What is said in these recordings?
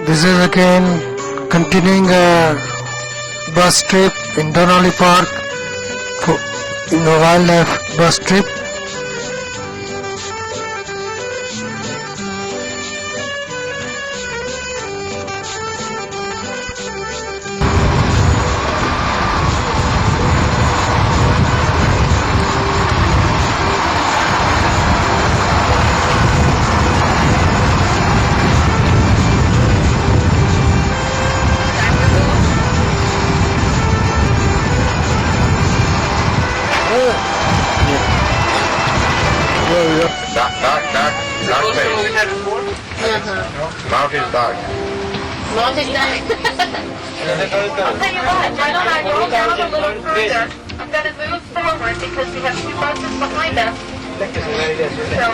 This is again continuing a bus trip in Donnelly Park in a wildlife bus trip. Dark face. Mouth is dark. Mouth is dark. I'll tell you what, why don't I roll down a little further? I'm going to move forward because we have two buses behind us. So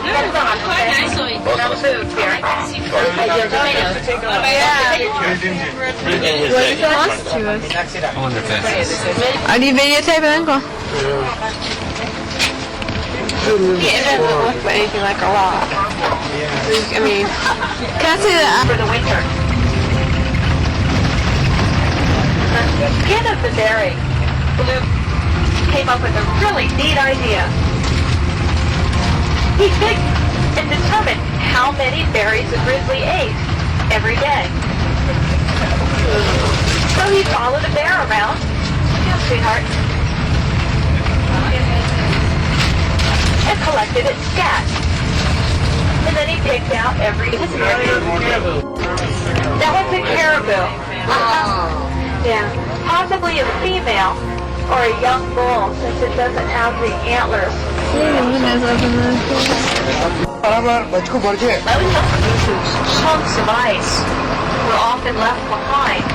hold on, okay? Now move here. I wonder if that's... Are you videotaping, Uncle? It doesn't look anything like a rock. I mean, can I see that? For the winter. The skin of the berry, Blue came up with a really neat idea. He picked and determined how many berries a grizzly ate every day. So he followed a bear around. Yeah, sweetheart. And collected its scat. And then he picked out every... That was a caribou. Yeah. Possibly a female or a young bull since it doesn't have the antlers. Chunks of ice were often left behind.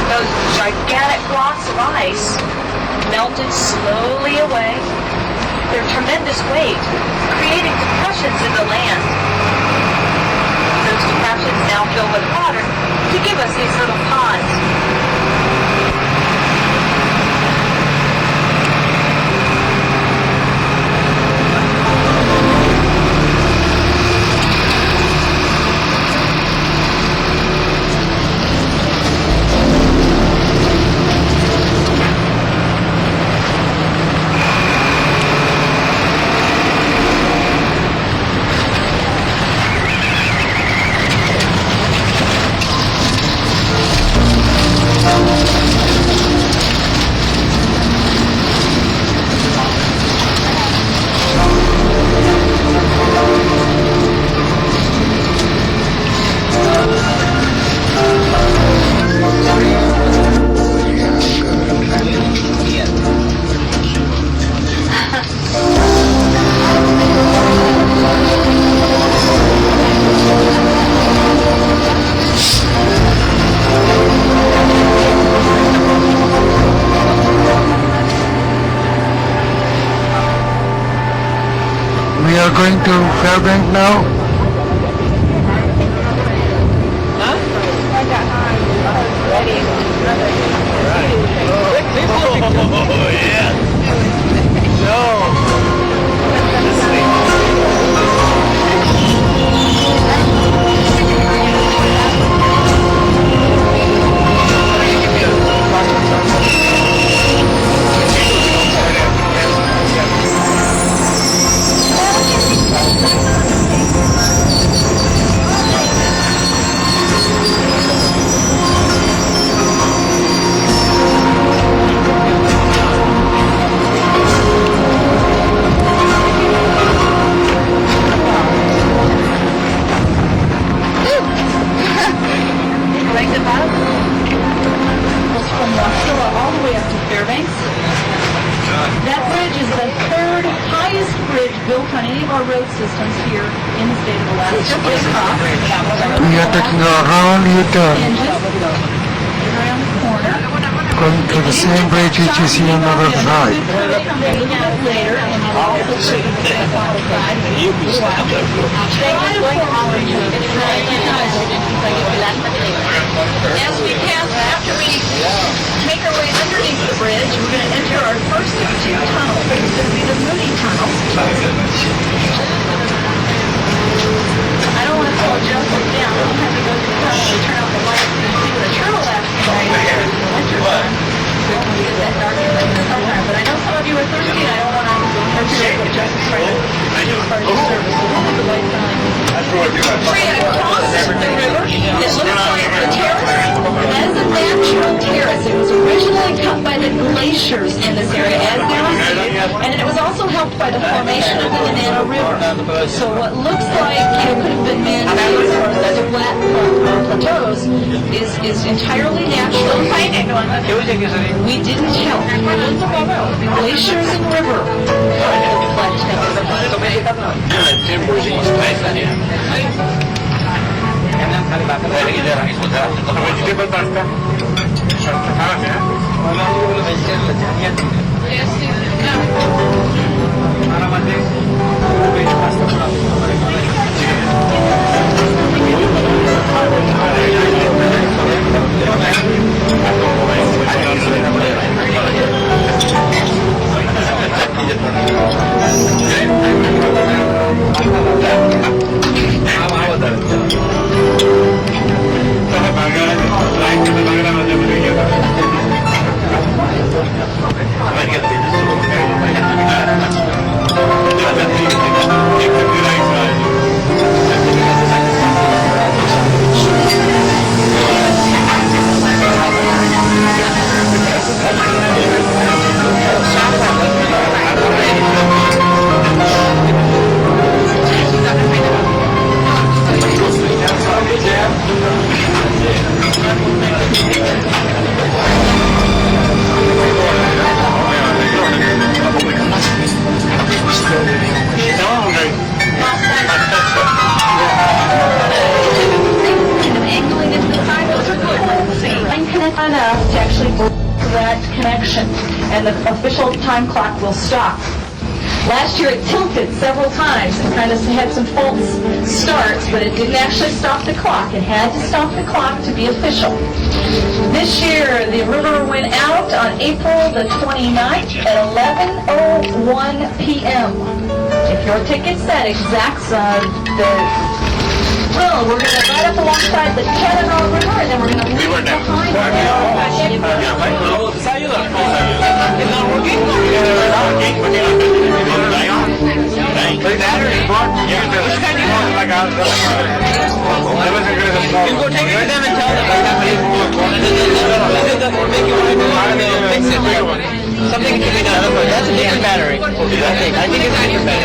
Those gigantic blocks of ice melted slowly away. Their tremendous weight creating depressions in the land. Those depressions now fill with water to give us these little ponds. We are going to Fairbank now. Oh, yeah. No. Built on any of our road systems here in the state of Alaska. We are taking a round U-turn, Around the corner. going to the same bridge which you see on the other side. Later, and then also show you the other side. As we pass, after we make our way underneath the bridge, we're going to enter our first of two tunnels. This is going to be the Mooney Tunnel. I don't want to slow Joseph down. I'll have to go to the glaciers in this area as they recede, and it was also helped by the formation of the Nenana River. So what looks like it could have been man-made as far as other flat plateaus is entirely natural. We didn't help. The glaciers and river part of the vegetable pasta. enough to actually break that connection, and the official time clock will stop. Last year it tilted several times and kind of had some false starts, but it didn't actually stop the clock. It had to stop the clock to be official. This year the river went out on April the 29th at 11:01 p.m. If your ticket's that exact well, we're going to ride up alongside the Canada River, and then we're going to leave behind. Something can be done. That's a different battery. I think it's a different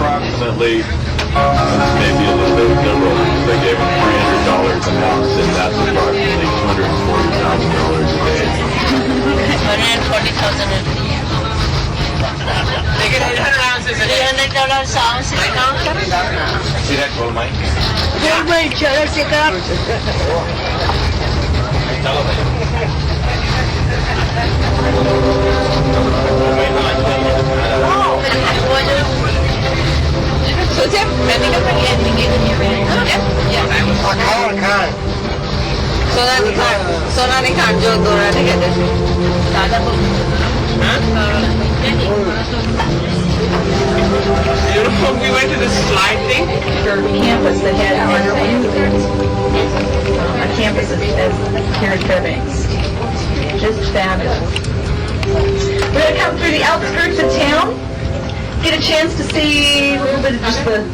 Approximately, maybe a little bit liberal. They gave him $300 a month, and that's approximately $240,000 a day. 140,000 a day. $300 sounds See that gold mine? So Tim, nanti kan lagi ending gitu ya? Ya. Akan. So nanti kanjo tuh nanti gitu. Ada tuh. You know, we went to the slide thing. Campus that had a campus here in Fairbanks. Just fabulous. We're going to come through the outskirts of town, get a chance to see a little bit of just the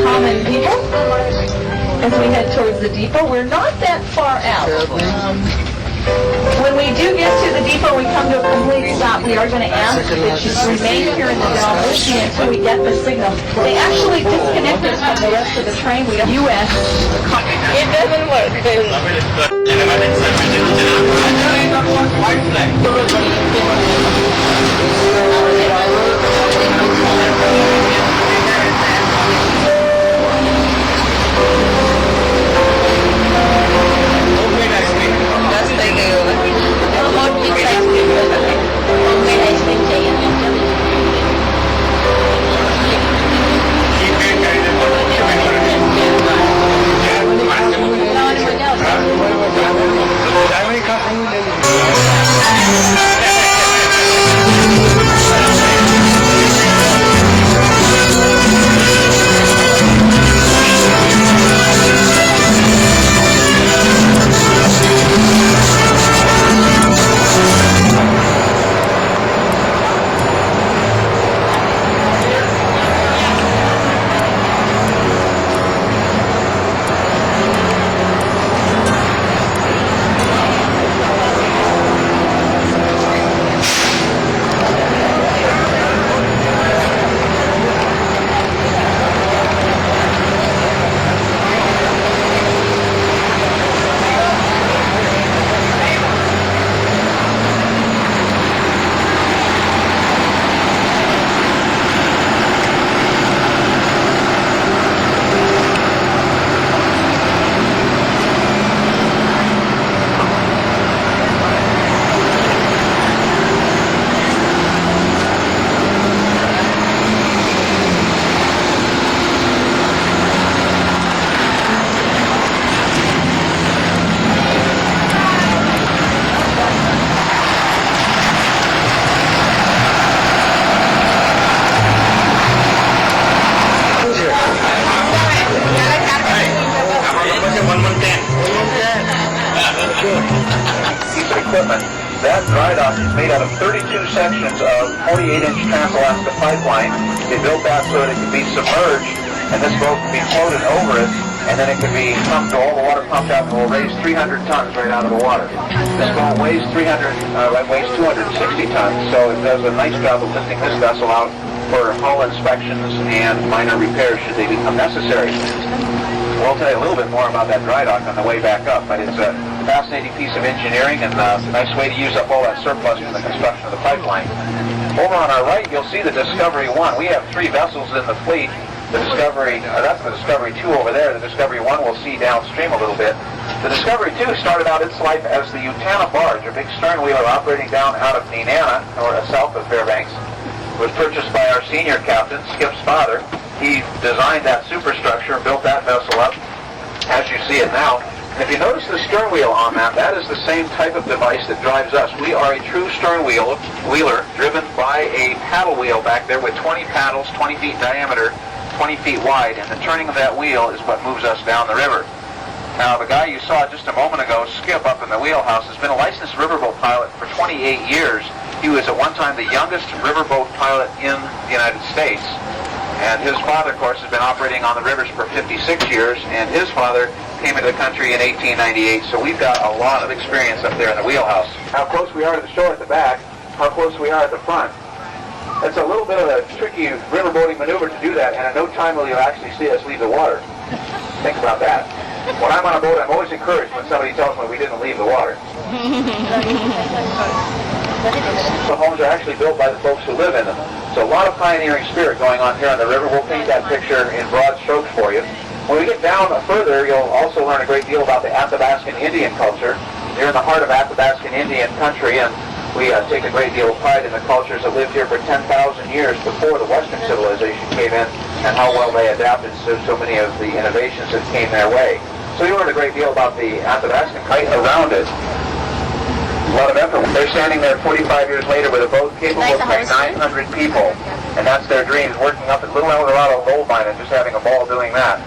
common people as we head towards the depot. We're not that far out. When we do get to the depot, we come to a complete stop. We are going to ask that you remain here in the dome with me until we get the signal. They actually disconnect us from the rest of the train. We have U.S. It doesn't work. That dry dock is made out of 32 sections of 48-inch Trans-Alaska pipeline. They built that so that it could be submerged, and this boat could be floated over it, and then it could be pumped, all the water pumped out, and will raise 300 tons right out of the water. This boat weighs 260 tons, so it does a nice job of lifting this vessel out for hull inspections and minor repairs should they become necessary. We'll tell you a little bit more about that dry dock on the way back up, but it's a fascinating piece of engineering and a nice way to use up all that surplus from the construction of the pipeline. Over on our right, you'll see the Discovery 1. We have 3 vessels in the fleet. The Discovery, that's the Discovery 2 over there. The Discovery 1 we'll see downstream a little bit. The Discovery 2 started out its life as the Utana barge, a big stern wheeler operating down out of Nenana, or south of Fairbanks. It was purchased by our senior captain, Skip's father. He designed that superstructure, built that vessel up, as you see it now. And if you notice the stern wheel on that, that is the same type of device that drives us. We are a true stern wheeler driven by a paddle wheel back there with 20 paddles, 20 feet diameter, 20 feet wide, and the turning of that wheel is what moves us down the river. Now, the guy you saw just a moment ago, Skip, up in the wheelhouse, has been a licensed riverboat pilot for 28 years. He was at one time the youngest riverboat pilot in the United States. And his father, of course, has been operating on the rivers for 56 years, and his father came into the country in 1898, so we've got a lot of experience up there in the wheelhouse. How close we are to the shore at the back, how close we are at the front. It's a little bit of a tricky riverboating maneuver to do that, and in no time will you actually see us leave the water. Think about that. When I'm on a boat, I'm always encouraged when somebody tells me we didn't leave the water. The homes are actually built by the folks who live in them. So a lot of pioneering spirit going on here on the river. We'll paint that picture in broad strokes for you. When we get down further, you'll also learn a great deal about the Athabascan Indian culture. You're in the heart of Alaskan Indian country, and we take a great deal of pride in the cultures that lived here for 10,000 years before the Western civilization came in, and how well they adapted to so many of the innovations that came their way. So you learned a great deal about the Athabascan culture around it. A lot of effort. They're standing there 45 years later with a boat capable of carrying 900 people, and that's their dreams, working up at Little Eldorado gold mine and just having a ball doing that.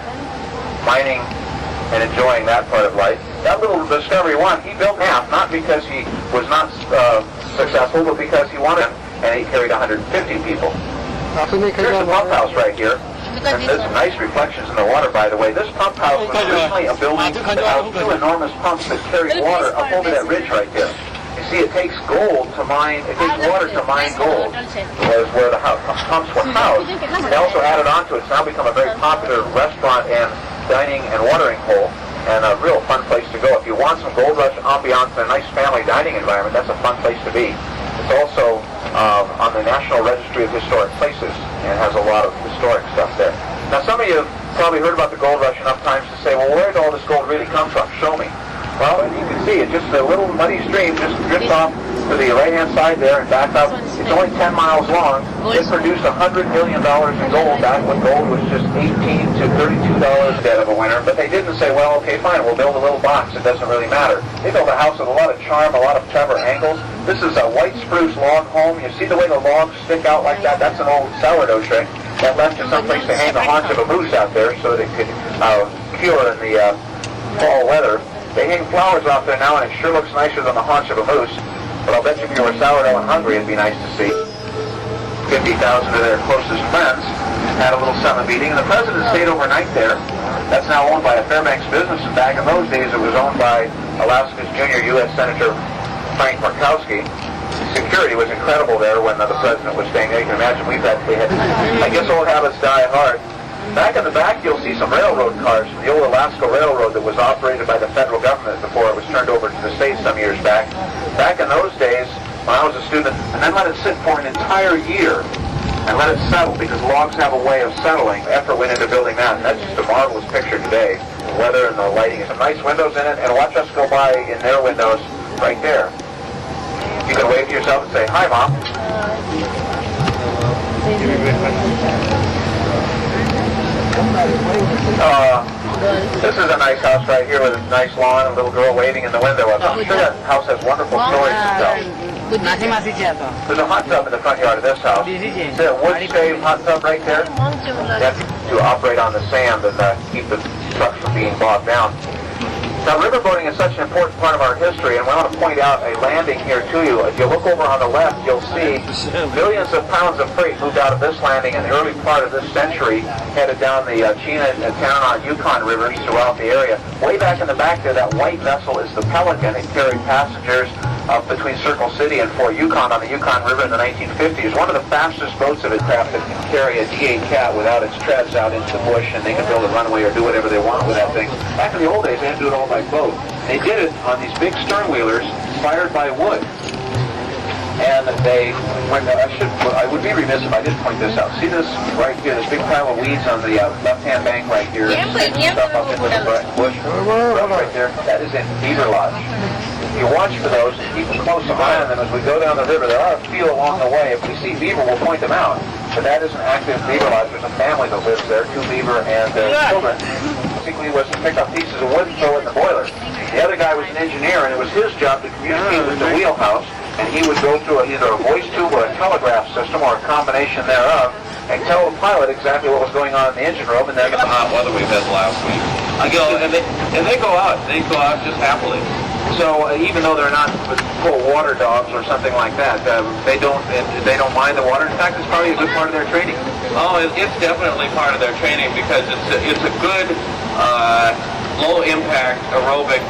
Mining and enjoying that part of life. That little Discovery 1, he built half, not because he was not successful, but because he wanted him, and he carried 150 people. Here's the pump house right here. And there's some nice reflections in the water, by the way. This pump house was originally a building that housed two enormous pumps that carried water up over that ridge right there. You see, it takes gold to mine, it takes water to mine gold, was where the pumps were housed. They also added on to it. It's now become a very popular restaurant and dining and watering hole, and a real fun place to go. If you want some Gold Rush ambiance and a nice family dining environment, that's a fun place to be. It's also on the National Registry of Historic Places and has a lot of historic stuff there. Now, some of you have probably heard about the Gold Rush enough times to say, well, where did all this gold really come from? Show me. Well, you can see it, just a little muddy stream just drifts off to the right-hand side there and back up. It's only 10 miles long. It produced $100 million in gold back when gold was just $18 to $32 a dead of a winter. But they didn't say, well, okay, fine, we'll build a little box. It doesn't really matter. They built a house with a lot of charm, a lot of clever angles. This is a white spruce log home. You see the way the logs stick out like that? That's an old sourdough trick that left you someplace to hang the haunch of a moose out there so that it could cure in the fall weather. They hang flowers off there now, and it sure looks nicer than the haunch of a moose. But I'll bet you if you were sourdough and hungry, it'd be nice to see. 50,000 of their closest friends had a little summer meeting, and the president stayed overnight there. That's now owned by a Fairbanks business, and back in those days, it was owned by Alaska's junior U.S. Senator Frank Murkowski. Security was incredible there when the president was staying there. You can imagine we had, I guess old habits die hard. Back in the back, you'll see some railroad cars from the old Alaska Railroad that was operated by the federal government before it was turned over to the state some years back. Back in those days, when I was a student, and then let it sit for an entire year and let it settle, because logs have a way of settling. Effort went into building that, and that's just a marvelous picture today. The weather and the lighting, some nice windows in it, and watch us go by in their windows right there. You can wave to yourself and say, "Hi, Mom." This is a nice house right here with a nice lawn and a little girl waving in the window. I'm sure that house has wonderful stories to tell. There's a hot tub in the front yard of this house. It's a wood-stave hot tub right there. That's to operate on the sand and keep the trucks from being bogged down. Now, riverboating is such an important part of our history, and we want to point out a landing here to you. If you look over on the left, you'll see millions of pounds of freight moved out of this landing in the early part of this century, headed down the Chena and Tanana Yukon rivers throughout the area. Way back in the back there, that white vessel is the Pelican. It carried passengers up between Circle City and Fort Yukon on the Yukon River in the 1950s. One of the fastest boats of its craft that can carry a D8 Cat without its treads out into the bush, and they can build a runway or do whatever they want with that thing. Back in the old days, they had to do it all by boat. They did it on these big stern wheelers fired by wood. And I would be remiss if I didn't point this out. See this right here, this big pile of weeds on the left-hand bank right here? Stuff up into the bush. Right there. That is in beaver lodge. You watch for those and keep a close eye on them as we go down the river. There are a few along the way. If we see beaver, we'll point them out. But that is an active beaver lodge. There's a family that lives there, 2 beaver and their children. Basically was to pick up pieces of wood and throw in the boiler. The other guy was an engineer, and it was his job to communicate with the wheelhouse, and he would go through either a voice tube or a telegraph system or a combination thereof and tell the pilot exactly what was going on in the engine room, and then the hot weather we've had last week. They go out just happily. So even though they're not full water dogs or something like that, they don't mind the water. In fact, it's probably a good part of their training. Oh, it's definitely part of their training because it's a good low impact aerobic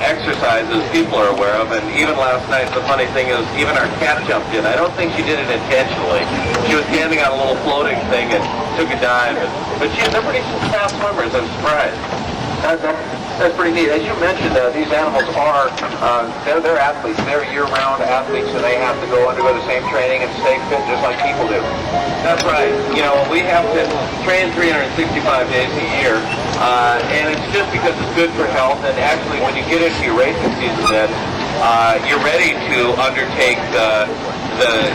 exercises people are aware of. And even last night, the funny thing is, even our cat jumped in. I don't think she did it intentionally. She was standing on a little floating thing and took a dive. But they're pretty fast swimmers. I'm surprised. That's pretty neat. As you mentioned, these animals are, they're athletes. They're year-round athletes, and they have to go undergo the same training and stay fit just like people do. That's right. You know, we have to train 365 days a year. And it's just because it's good for health. And actually, when you get into your racing season, then you're ready to undertake the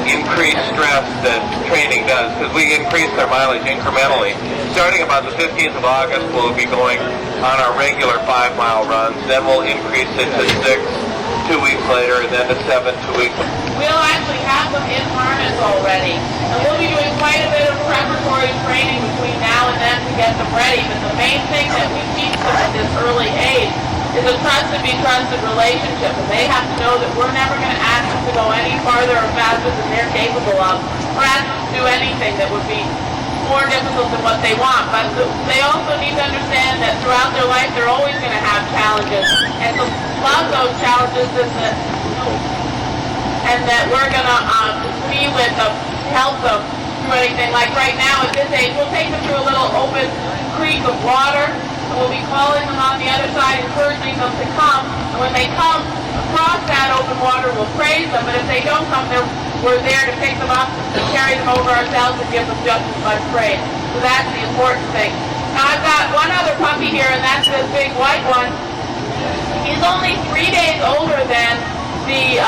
increased stress that training does, because we increase their mileage incrementally. Starting about the 15th of August, we'll be going on our regular 5-mile runs. Then we'll increase it to 6 2 weeks later, and then to 7 2 weeks. We'll actually have them in harness already. And we'll be doing quite a bit of preparatory training between now and then to get them ready. But the main thing that we teach them at this early age is a trusted, be trusted relationship. And they have to know that we're never going to ask them to go any farther or faster than they're capable of, or ask them to do anything that would be more difficult than what they want. But they also need to understand that throughout their life they're always going to have challenges. And to love those challenges and that we're going to be with them, help them through anything. Like right now at this age, we'll take them through a little open creek of water, and we'll be calling them on the other side, encouraging them to come. And when they come across that open water, we'll praise them. But if they don't come, we're there to pick them up and carry them over ourselves and give them just as much praise. So that's the important thing. Now I've got one other puppy here, and that's this big white one. He's only 3 days older than the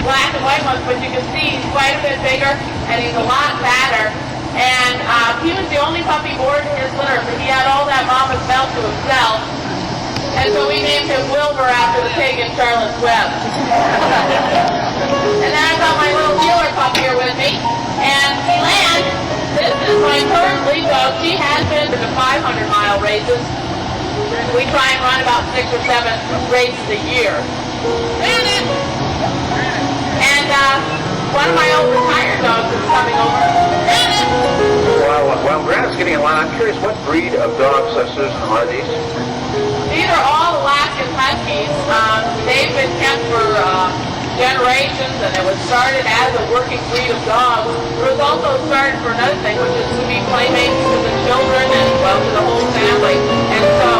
black and white ones, but you can see he's quite a bit bigger and he's a lot fatter. And he was the only puppy born in his litter, so he had all that mama's milk to himself. And so we named him Wilbur after the pig in Charlotte's Web. And then I've got my little dealer pup here with me. And Elan, this is my current lead dog. She has been to the 500-mile races. We try and run about 6 or 7 races a year. And one of my old retired dogs is coming over. Well, Grant's getting in line. I'm curious, what breed of dogs, Susan, are these? These are all Alaskan Huskies. They've been kept for generations, and it was started as a working breed of dogs. It was also started for another thing, which is to be playmates to the children and, well, to the whole family. And so,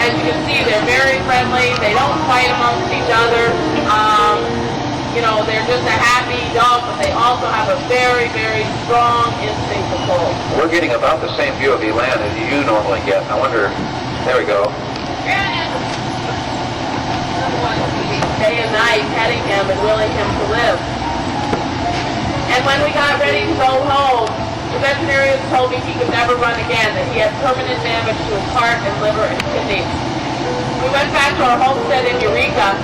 as you can see, they're very friendly. They don't fight amongst each other. You know, they're just a happy dog, but they also have a very, very strong instinct to pull. We're getting about the same view of Elan as you normally get. I wonder, there we go. Day and night, petting him and willing him to live. And when we got ready to go home, the veterinarian told me he could never run again, that he had permanent damage to his heart and liver and kidneys. We went back to our homestead in Eureka,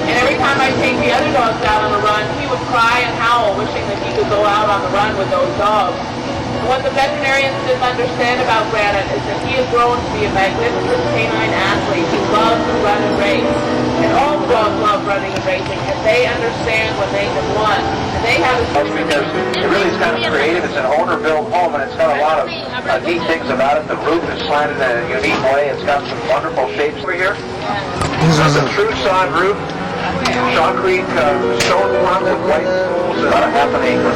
and every time I take the other dogs out on a run, he would cry and howl, wishing that he could go out on the run with those dogs. And what the veterinarians didn't understand about Granite is that he has grown to be a magnificent canine athlete who loves to run and race. And all the dogs love running and racing, and they understand when they have won. And they have Because it really is kind of creative. It's an owner-built home, and it's got a lot of neat things about it. The roof is slanted in a unique way. It's got some wonderful shapes over here. It's a true sod roof. Shawcrete stone front with white pools, about a half an acre.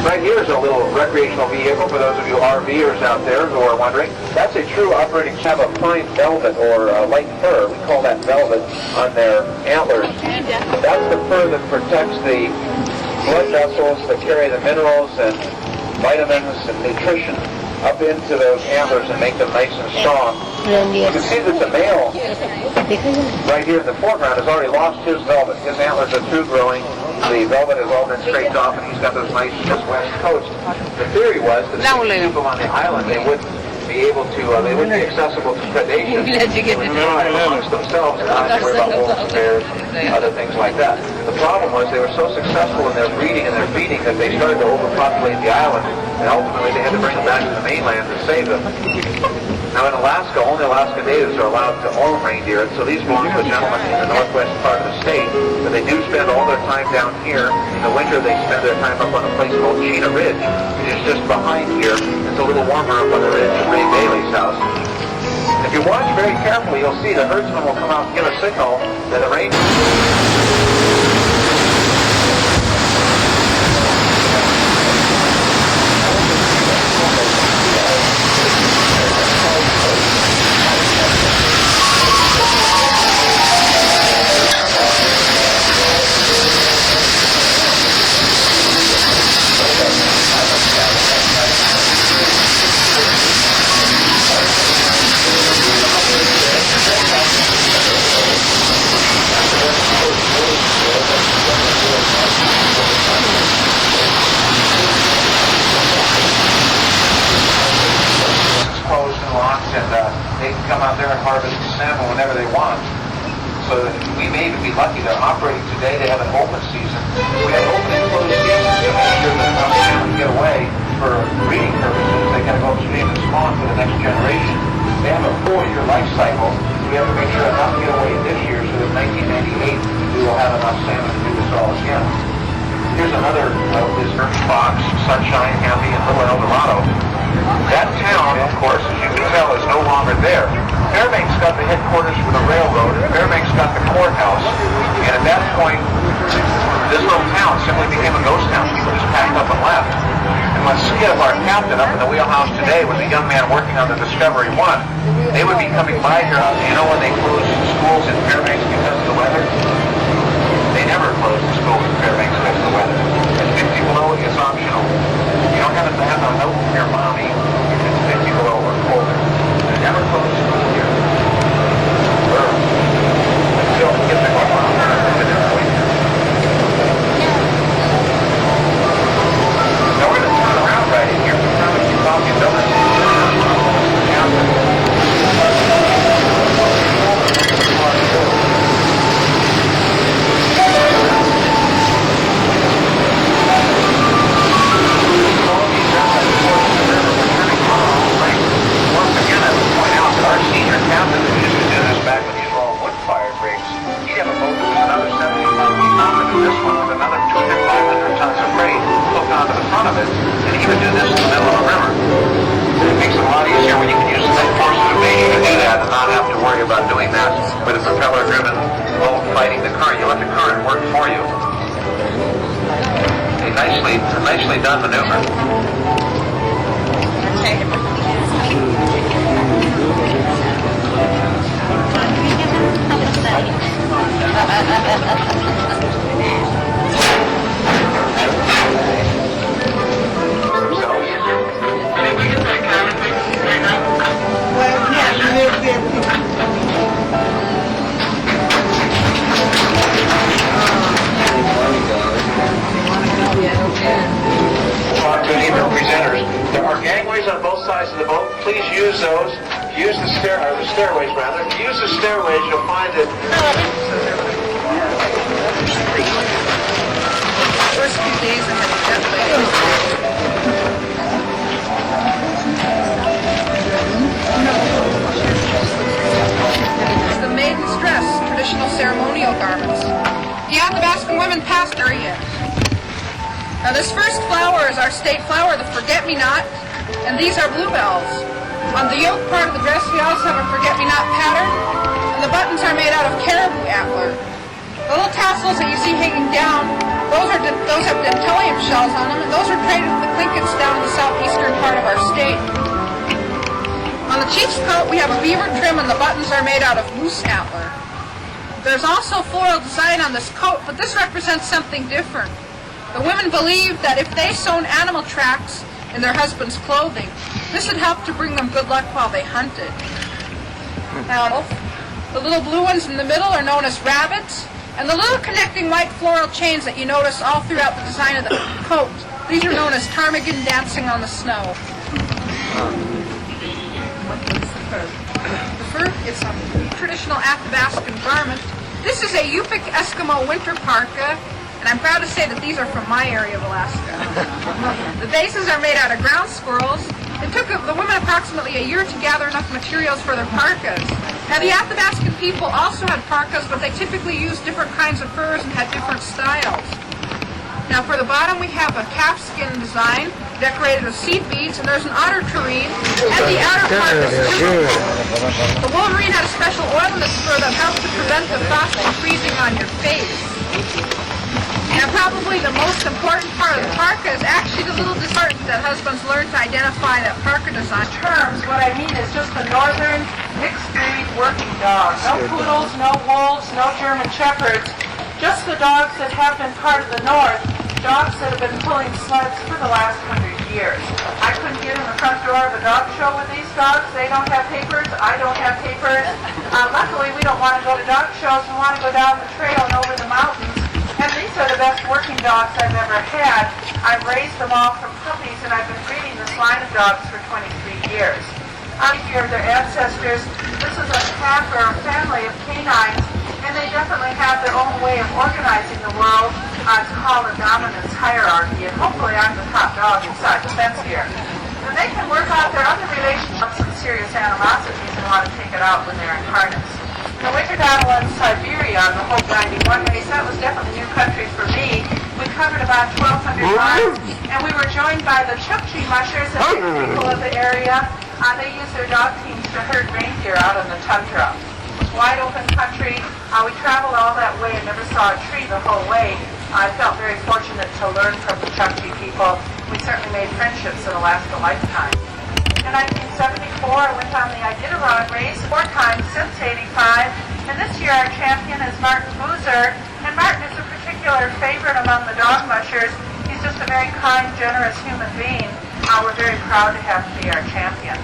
Right here is a little recreational vehicle for those of you RVers out there who are wondering. That's a true operating have a fine velvet or light fur. We call that velvet on their antlers. That's the fur that protects the blood vessels that carry the minerals and vitamins and nutrition up into those antlers and make them nice and strong. You can see that the male right here in the foreground has already lost his velvet. His antlers are through growing. The velvet has all been scraped off, and he's got those nice west coats. The theory was that if people on the island, they wouldn't be able to, they wouldn't be accessible to predation amongst themselves, and not worry about wolves and bears and other things like that. The problem was they were so successful in their breeding and their feeding that they started to overpopulate the island, and ultimately they had to bring them back to the mainland to save them. Now in Alaska, only Alaska natives are allowed to own reindeer, and so these belong to a gentleman in the northwest part of the state, but they do spend all their time down here. In the winter, they spend their time up on a place called Cheetah Ridge, which is just behind here. It's a little warmer up on the ridge at Ray Bailey's house. If you watch very carefully, you'll see the herdsman will come out and give a signal that the reindeer... they can come out there and harvest salmon whenever they want. So that we may even be lucky. They're operating today. They have an open season. We have open and closed seasons to make sure that enough salmon get away for breeding purposes. They got to go upstream and spawn for the next generation. They have a 4-year life cycle. We have to make sure enough get away this year so that 1998 we will have enough salmon to do this all again. Here's another this Birchbox, Sunshine, Happy, and Little El Dorado. That town, of course, as you can tell, is no longer there. Fairbanks got the headquarters for the railroad, and Fairbanks got the courthouse, and at that point, this little town simply became a ghost town. People just packed up and left. And when Skip, our captain, up in the wheelhouse today was a young man working on the Discovery 1, they would be coming by here. You know when they closed schools in Fairbanks because of the weather? They never closed the schools in Fairbanks because of the weather. And 50 below is optional. You don't have to have a note from your mommy if it's 50 below or colder. They never closed school here. Until kids are going on there. Now we're going to turn around right in here. We're going to keep talking donuts. About doing that with a propeller-driven boat fighting the current. You let the current work for you. A nicely done maneuver. Presenters. There are gangways on both sides of the boat. Please use those. Use the stairways rather. If you use the stairways, you'll find that. First few days I had a jet lag. The maiden's dress, traditional ceremonial garments. The Athabascan women passed her yet. Now this first flower is our state flower, the forget-me-not, and these are bluebells. On the yoke part of the dress we also have a forget-me-not pattern, and the buttons are made out of caribou antler. The little tassels that you see hanging down, those have dentalium shells on them, and those are traded with the Clinkets down in the southeastern part of our state. On the chief's coat we have a beaver trim, and the buttons are made out of moose antler. There's also floral design on this coat, but this represents something different. The women believed that if they sewn animal tracks in their husband's clothing, this would help to bring them good luck while they hunted. Now, the little blue ones in the middle are known as rabbits, and the little connecting white floral chains that you notice all throughout the design of the coat, these are known as ptarmigan dancing on the snow. The fur is a traditional Athabascan garment. This is a Yupik Eskimo winter parka, and I'm proud to say that these are from my area of Alaska. The bases are made out of ground squirrels. It took the women approximately a year to gather enough materials for their parkas. Now the Athabascan people also had parkas, but they typically used different kinds of furs and had different styles. Now for the bottom we have a calfskin design decorated with seed beads, and there's an otter tureen, and the outer part is silver. The wolverine had a special oil in this fur that helps to prevent the frost from freezing on your face. And probably the most important part of the parka is actually the little dessert that husbands learn to identify that parka design. Terms, what I mean is just the northern mixed breed working dogs. No poodles, no wolves, no German shepherds. Just the dogs that have been part of the north, dogs that have been pulling sleds for the last 100 years. I couldn't get in the front door of a dog show with these dogs. They don't have papers. I don't have papers. Luckily, we don't want to go to dog shows. We want to go down the trail and over the mountains. And these are the best working dogs I've ever had. I've raised them all from puppies, and I've been breeding this line of dogs for 23 years. out here, their ancestors. This is a pack or a family of canines, and they definitely have their own way of organizing the world. It's called a dominance hierarchy, and hopefully I'm the top dog inside the fence here. And they can work out their other relationships and serious animosities and want to take it out when they're in harness. The winter battle in Siberia on the whole 91 race, that was definitely new country for me. We covered about 1,200 miles, and we were joined by the Chukchi mushers and the people of the area. They use their dog teams to herd reindeer out in the tundra. It was wide open country. We traveled all that way and never saw a tree the whole way. I felt very fortunate to learn from the Chukchi people. We certainly made friendships in the last lifetime. In 1974, I went on the Iditarod race 4 times since '85, and this year our champion is Martin Boozer. And Martin is a particular favorite among the dog mushers. He's just a very kind, generous human being. We're very proud to have him be our champion.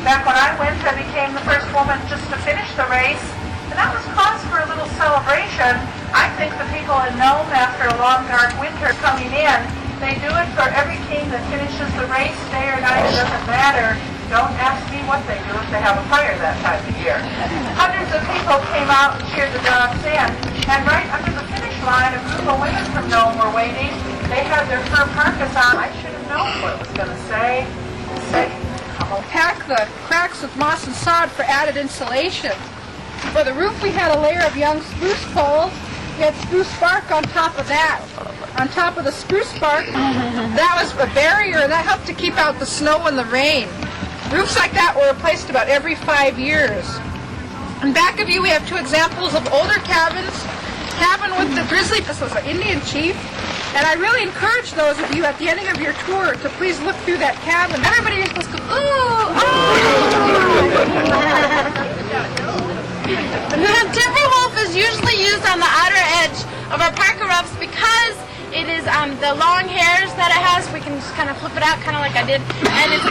Back when I went, I became the first woman just to finish the race, and that was cause for a little celebration. I think the people in Nome, after a long, dark winter coming in, they do it for every team that finishes the race, day or night, it doesn't matter. Don't ask me what they do if they have a fire that time of year. Hundreds of people came out and cheered the dogs in, and right under the finish line, a group of women from Nome were waiting. They had their fur parkas on. I should have known what it was going to say. Pack the cracks with moss and sod for added insulation. For the roof, we had a layer of young spruce poles. We had spruce bark on top of that. On top of the spruce bark, that was a barrier that helped to keep out the snow and the rain. Roofs like that were replaced about every 5 years. In back of you, we have 2 examples of older cabins. Cabin with the grizzly, this was an Indian chief. And I really encourage those of you at the ending of your tour to please look through that cabin. Everybody is supposed to go, ooh, Timberwolf is usually used on the outer edge of our parka roughs because it is the long hairs that it has. We can just kind of flip it out, kind of like I did, and it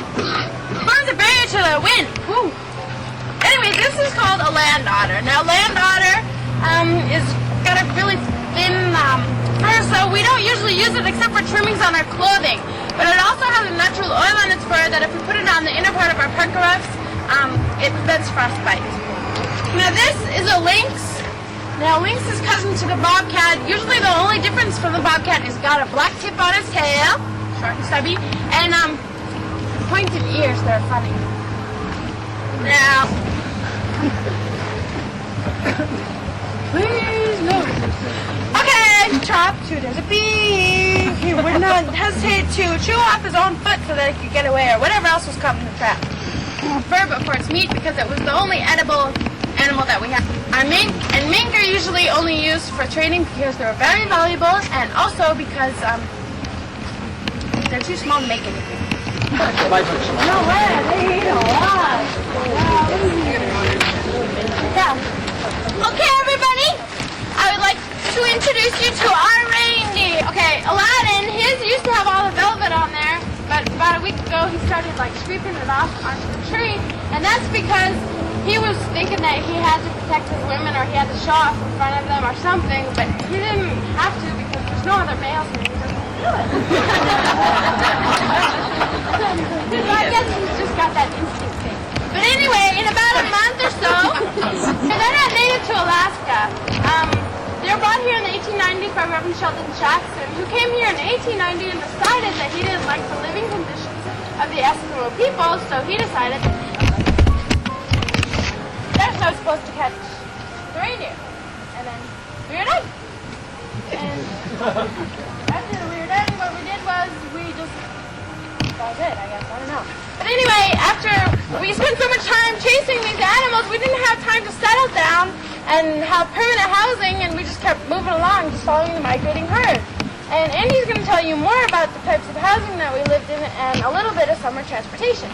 burns a barrier to the wind. Woo. Anyway, this is called a land otter. Now, land otter is got a really thin fur, so we don't usually use it except for trimmings on our clothing. But it also has a natural oil in its fur that if we put it on the inner part of our parka roughs, it prevents frostbite. Now, this is a lynx. Now, lynx is cousin to the bobcat. Usually the only difference from the bobcat is got a black tip on its tail, short and stubby, and pointed ears. They're funny. Now, please no. Okay, chop, shoot as a bee. He would not hesitate to chew off his own foot so that he could get away, or whatever else was caught in the trap. Fur, but for its meat, because it was the only edible animal that we have. Our mink and mink are usually only used for training because they're very valuable, and also because they're too small to make anything. No way, they eat a lot. Yeah. Okay, everybody, I would like to introduce you to our reindeer. Okay, Aladdin, his used to have all the velvet on there, but about a week ago he started scraping it off onto the tree, and that's because he was thinking that he had to protect his women or he had to show off in front of them or something, but he didn't have to because there's no other males and he doesn't do it. So I guess he's just got that instinct thing. But anyway, in about a month or so, they're not native to Alaska. They were brought here in the 1890s by Reverend Sheldon Jackson, who came here in 1890 and decided that he didn't like the living conditions of the Eskimo people, so he decided they're so supposed to catch the reindeer. And then weird egg. And after the weird egg, what we did was that was it, I guess. I don't know. But anyway, after we spent so much time chasing these animals, we didn't have time to settle down and have permanent housing, and we just kept moving along, just following the migrating herd. And Andy's going to tell you more about the types of housing that we lived in and a little bit of summer transportation.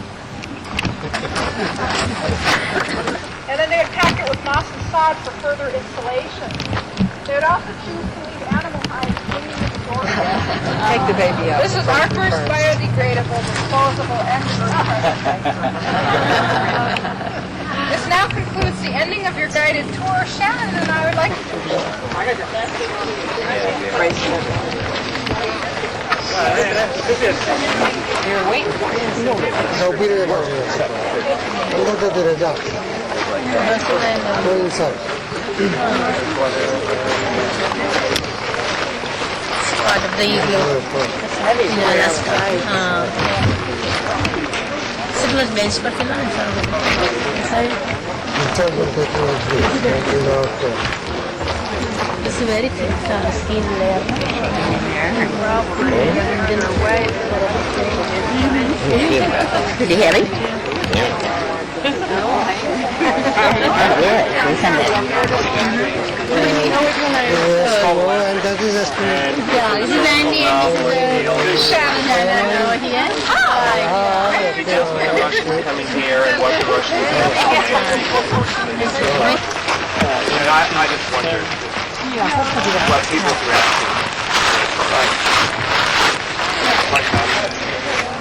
And then they would pack it with moss and sod for further insulation. They would also choose to leave animal hides hanging in the door. Take the baby out. This is our first biodegradable, disposable, and This now concludes the ending of your guided tour. Shannon and I would like to You're waiting for it. Go inside. Part of the igloo in Alaskan. Siglos bench pa sila. It's very thick skin layer. Pretty heavy? And that is estimate. Yeah, this is Andy and this is Sharon. I don't know what he is. Coming here and what the Russians do. And I just wondered what people's reaction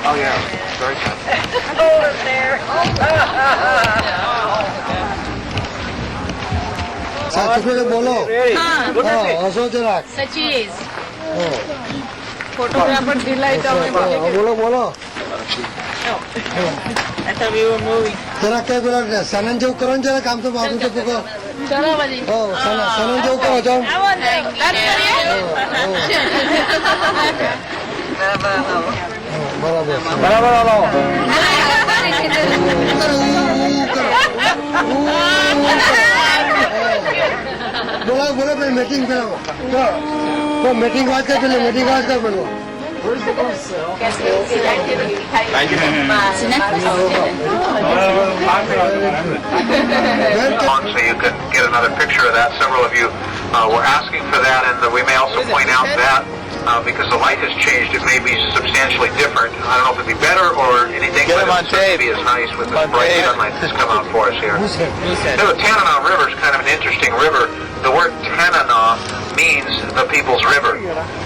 Oh yeah, very fun. Over there. साथी बोलो हंसो जरा Sachis. Photographer delight of बोलो बोलो I thought we were moving. जरा क्या बोला सनन जो करो जरा काम तो बाबू तो पको Chalo baji. सनन जो करो जाओ बराबर बोला बोला मैं मीटिंग करो तो मीटिंग बात कर पहले मीटिंग बात कर पहले Thank you. So you can get another picture of that. Several of you were asking for that, and we may also point out that because the light has changed, it may be substantially different. I don't know if it'd be better or anything, but it wouldn't be as nice with the bright sunlight that's come out for us here. The Tanana River is kind of an interesting river. The word Tanana means the people's river.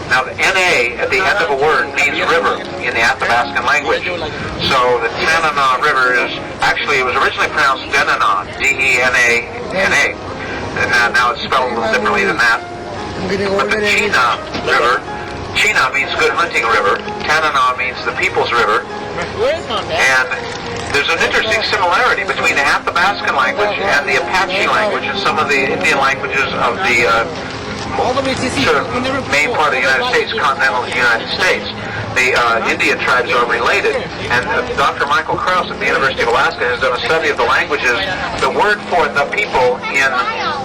Now the N-A at the end of a word means river in the Athabaskan language. So the Tanana River is, actually it was originally pronounced Denana, D-E-N-A-N-A. And now it's spelled a little differently than that. But the Chena River, Chena means good hunting river, Tanana means the people's river. And there's an interesting similarity between the Athabaskan language and the Apache language and some of the Indian languages of the sort of main part of the United States, continental United States. The Indian tribes are related, and Dr. Michael Krause at the University of Alaska has done a study of the languages. The word for the people in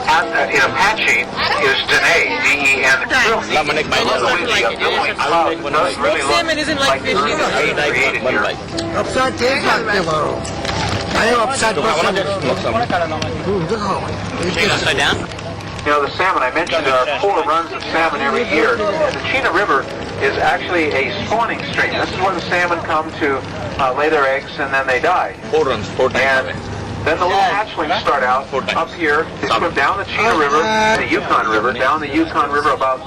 Apache is Dene, D-E-N. Salmon isn't like fish either. Created here. Upside थे सकते बारो आए upside Upside down? You know, the salmon, I mentioned there are 4 runs of salmon every year. The Chena River is actually a spawning stream. This is where the salmon come to lay their eggs and then they die. 4 runs, 4 times. And then the little hatchlings start out up here. They swim down the Chena River, the Yukon River, down the Yukon River about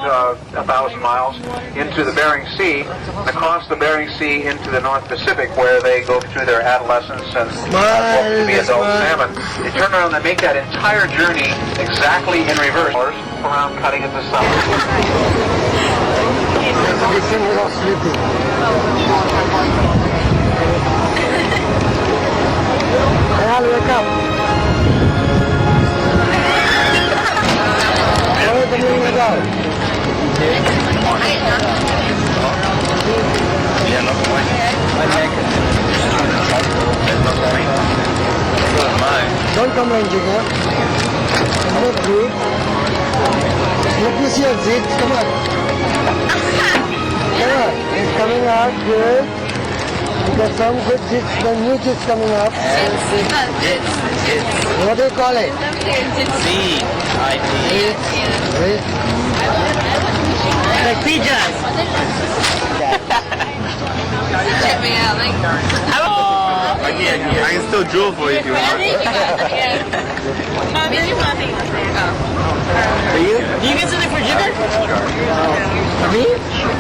1,000 miles into the Bering Sea, and across the Bering Sea into the North Pacific, where they go through their adolescence and hope to be adult salmon. They turn around and make that entire journey exactly in reverse, around cutting at the sun. I'll wake up. Where the moon is out. Don't come in, Jigga. Look good. Let me see your zit. Come on. Come on. It's coming out good. Because some good zits, the new zits coming up. What do you call it? Z-I-T. Like pigeons. I can still drool for you if you want. Do you get something for Jigger? For me?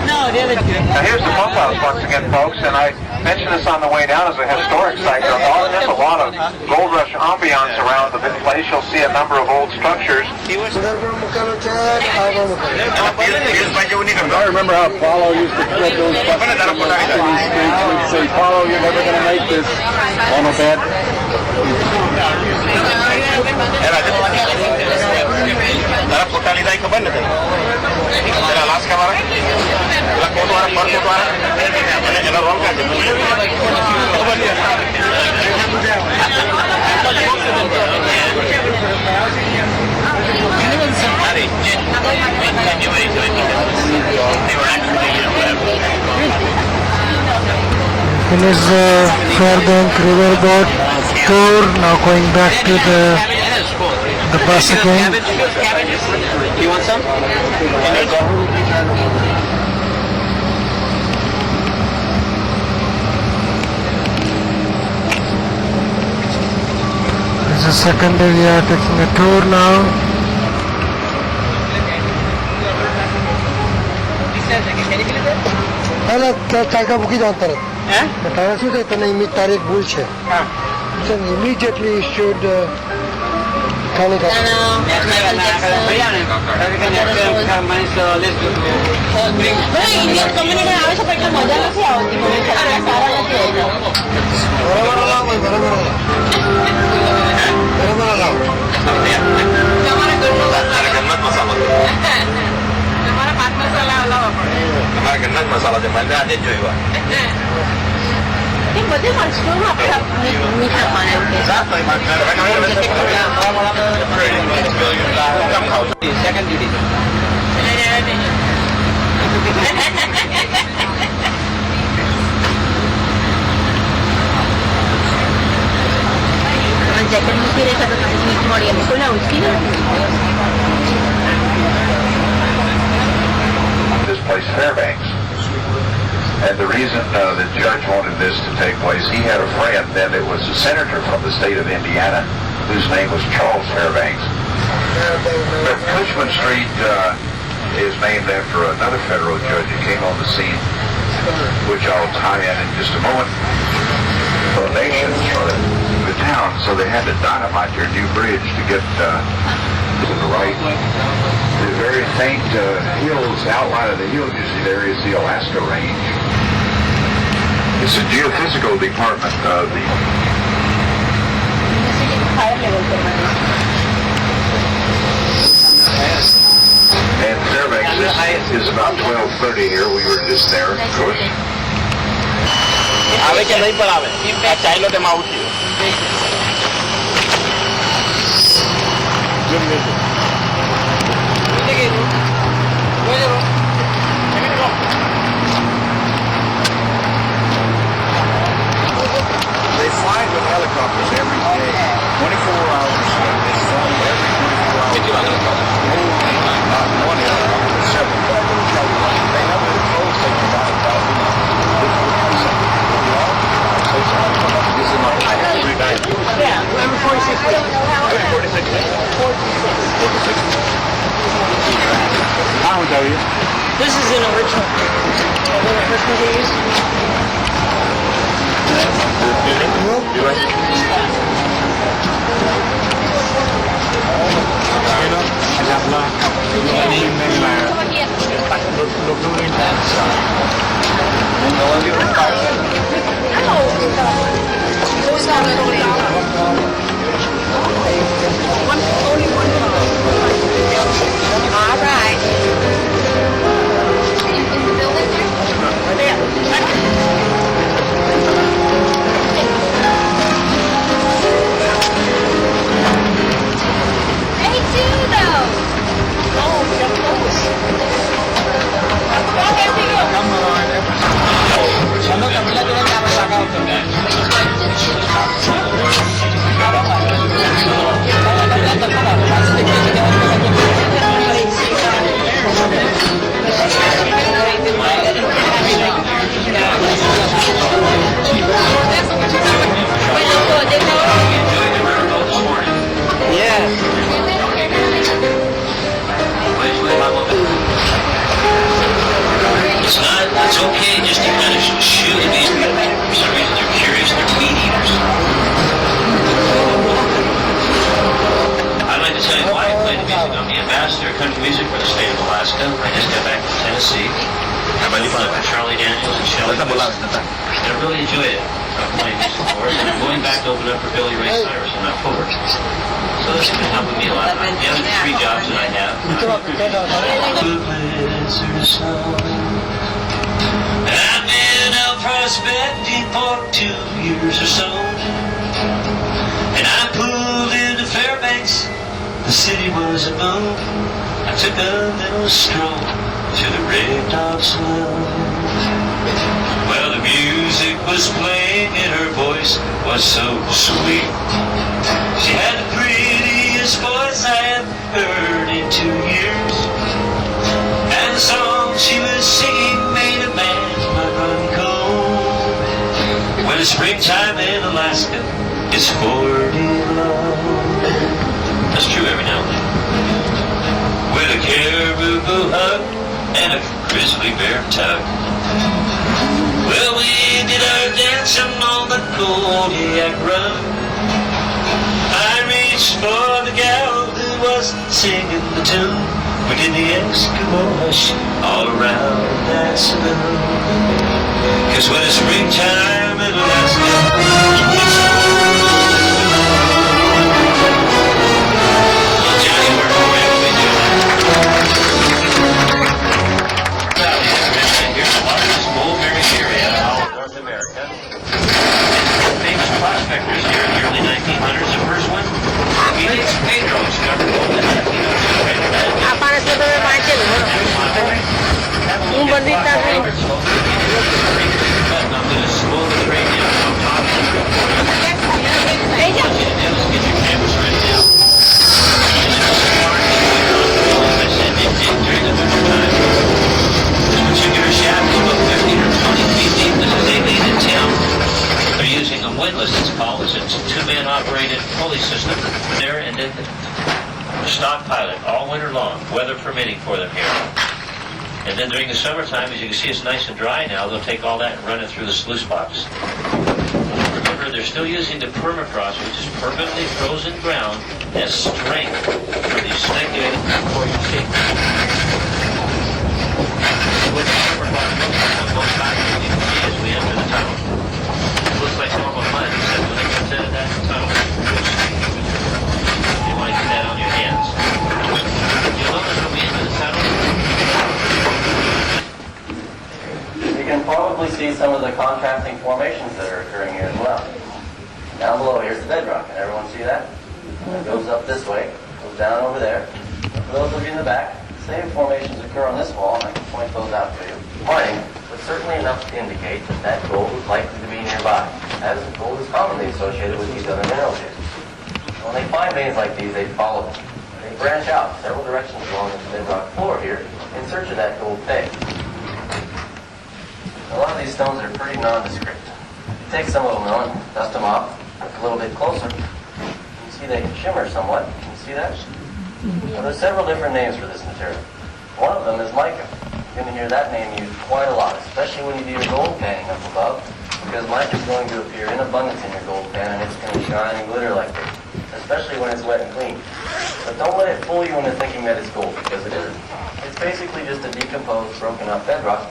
No, the other two. Now here's the profiles once again, folks, and I mentioned this on the way down as a historic site. They're all a lot of gold rush ambiance around the place. You'll see a number of old structures. I remember how Paulo used to flip those buses in these streets. He'd say, Paulo, you're never going to make this. On a bed. Finish the Fairbank Riverboat tour. Now going back to the bus again. You want some? This is the second day we are taking a tour now. મૂકી દો તરત તારે શું છે તને તારીખ ભૂલ છે immediately should ખાલી તમારા ઘરના જ મસાલા છે મને આજે જ જોયું બધે મશરૂમ આપણે મીઠા પાણી સેકન્ડ ડ્યુટી જેકેટ મૂકી રહેતા તો મીઠ મળી અમે કોઈ ના ઉચકી ને This place, Fairbanks. And the reason the judge wanted this to take place, he had a friend, and it was a senator from the state of Indiana, whose name was Charles Fairbanks. But Cushman Street is named after another federal judge who came on the scene, which I'll tie in just a moment. Donations for the town, so they had to dynamite their new bridge to get to the right. The very faint hills, outline of the hills you see there is the Alaska range. It's the geophysical department of the... And Fairbanks is about 12:30 here. We were just there, of course. આવે કે નહીં પણ આવે આ ચાઈલો તેમાં ઉઠી They fly with helicopters every day, 24 hours. They fly every 24 hours. Not one helicopter, several. They have their clothes taken down about Number 46. 46. How old are you? This is an original. The first one they used. All right. In the building here? Right there. Hey, two though. Oh, so close. Come on. I really enjoyed it. Playing music for it. And I'm going back to open up for Billy Ray Cyrus in October. So this has been helping me a lot. The other 3 jobs that I have. I've been out prospecting for 2 years or so. And I pulled into Fairbanks. The city was a boom. I took a little stroll to the Red Dog Slough. Well, the music was playing and her voice was so sweet. She had the prettiest voice I have heard in 2 years. And the song she was singing made a man's blood run cold. When it's springtime in Alaska, it's 40 low. That's true every now and then. With a caribou hug and a grizzly bear tug. Well, we did our dancing on the Kodiak Run. I reached for the gal who was singing the tune. We did the Eskimo hush all around that saloon. 'Cause when it's springtime in Alaska, it's Johnny, where have we been doing? Here's a lot of this Mulberry area of North America. Famous prospectors here in the early 1900s. The first one, Felix Pedro, discovered gold in 1902. Aparece todo el maíz. Un bonito ring. I'm going to slow the train down. I'm talking. Let's get your cameras ready now. As I said, they did during the winter time. This particular shaft is about 15 or 20 feet deep. This is a lead in town. They're using a windlass, it's called. It's a 2-man operated pulley system there, and then the stock pilot all winter long, weather permitting for them here. And then during the summertime, as you can see, it's nice and dry now. They'll take all that and run it through the sluice box. Remember, they're still using the permafrost, which is permanently frozen ground, as strength for these snake-eating before you see. What the permafrost looks like on both sides, as you can see as we enter the tunnel. It looks like normal mud, except when they get to that tunnel. You want to get that on your hands. You'll notice when we enter the tunnel. You can probably see some of the contrasting formations that are occurring here as well. Down below, here's the bedrock. Can everyone see that? It goes up this way, goes down over there. For those of you in the back, same formations occur on this wall, and I can point those out for you. Mining was certainly enough to indicate that that gold was likely to be nearby, as gold is commonly associated with these other minerals here. When they find veins like these, they follow them. They branch out several directions along the bedrock floor here in search of that gold pay. A lot of these stones are pretty nondescript. If you take some of them though and dust them off, look a little bit closer, you can see they shimmer somewhat. Can you see that? Well, there's several different names for this material. One of them is mica. You're going to hear that name used quite a lot, especially when you do your gold panning up above, because mica is going to appear in abundance in your gold pan, and it's going to shine and glitter like this, especially when it's wet and clean. But don't let it fool you into thinking that it's gold, because it isn't. It's basically just a decomposed, broken up bedrock.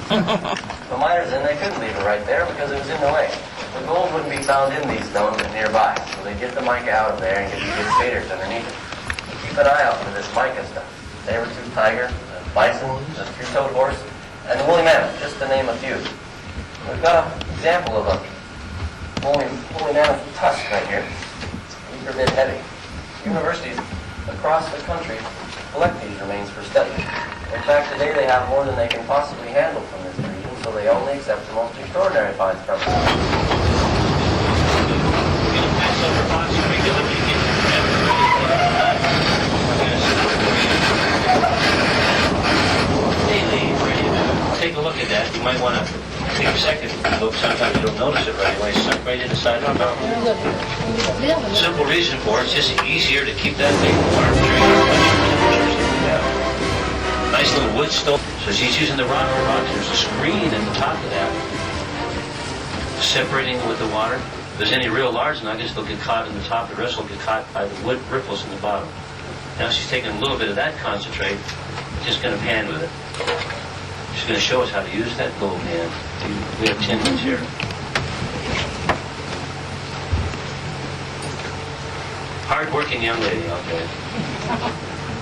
The miners then, they couldn't leave it right there because it was in the way. The gold wouldn't be found in these stones but nearby, so they get the mica out of there and get the good shaders underneath it. Keep an eye out for this mica stuff. Saber-toothed tiger, the bison, the three-toed horse, and the woolly mammoth, just to name a few. We've got an example of a woolly mammoth tusk right here. These are a bit heavy. Universities across the country collect these remains for study. In fact, today they have more than they can possibly handle from this region, so they only accept the most extraordinary finds from it. Take a look at that. You might want to take a second look. Sometimes you don't notice it right away. It's stuck right inside the mountain. Simple reason for it, it's just easier to keep that thing warm during nice little wood stove. So she's using the rock box. There's a screen at the top of that, separating with the water. If there's any real large nuggets, they'll get caught in the top. The rest will get caught by the wood ripples in the bottom. Now she's taking a little bit of that concentrate, just going to pan with it. She's going to show us how to use that gold pan. We have 10 minutes here. Hard-working young lady out there.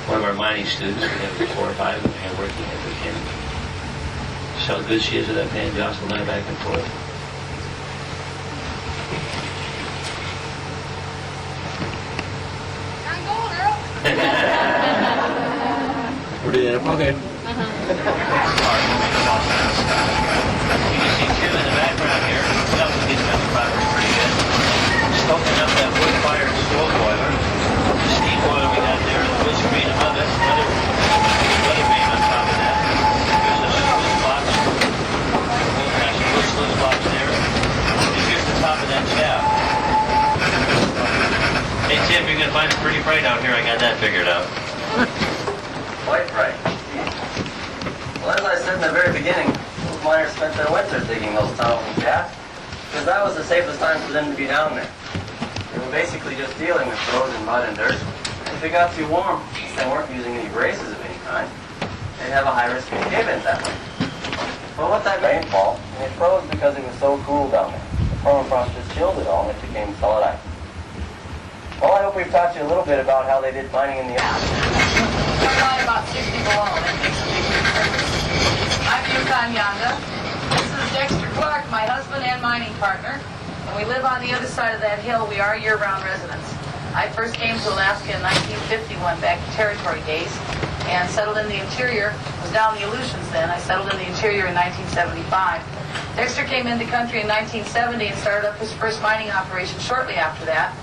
One of our mining students, we have 4 or 5 of them here working every weekend. See how good she is with that pan, jostling that back and forth. I'm going, Earl. We're doing it. Okay. You can see Tim in the background here. Well, he's got the progress pretty good. Stoking up that wood fire stove boiler. The steam boiler we got there, the wood screen above it, another beam on top of that. There's a sluice box. We'll have some sluice box there. And here's the top of that shaft. Hey Tim, you're gonna find it pretty bright out here. I got that figured out. Quite right. Well, as I said in the very beginning, those miners spent their winters digging those tunnels and shafts because that was the safest time for them to be down there. They were basically just dealing with frozen mud and dirt. If it got too warm, since they weren't using any braces of any kind, they'd have a high risk of cave-ins that way. But with that rainfall, it froze because it was so cool down there. The permafrost just chilled it all and it became solid ice. Well, I hope we've taught you a little bit about how they did mining in the We're probably about 60 below. That makes a big difference. I'm Yukon Yanda. This is Dexter Clark, my husband and mining partner. And we live on the other side of that hill. We are year-round residents. I first came to Alaska in 1951, back in territory days, and settled in the interior. Was down in the Aleutians then. I settled in the interior in 1975. Dexter came into country in 1970 and started up his first mining operation shortly after that.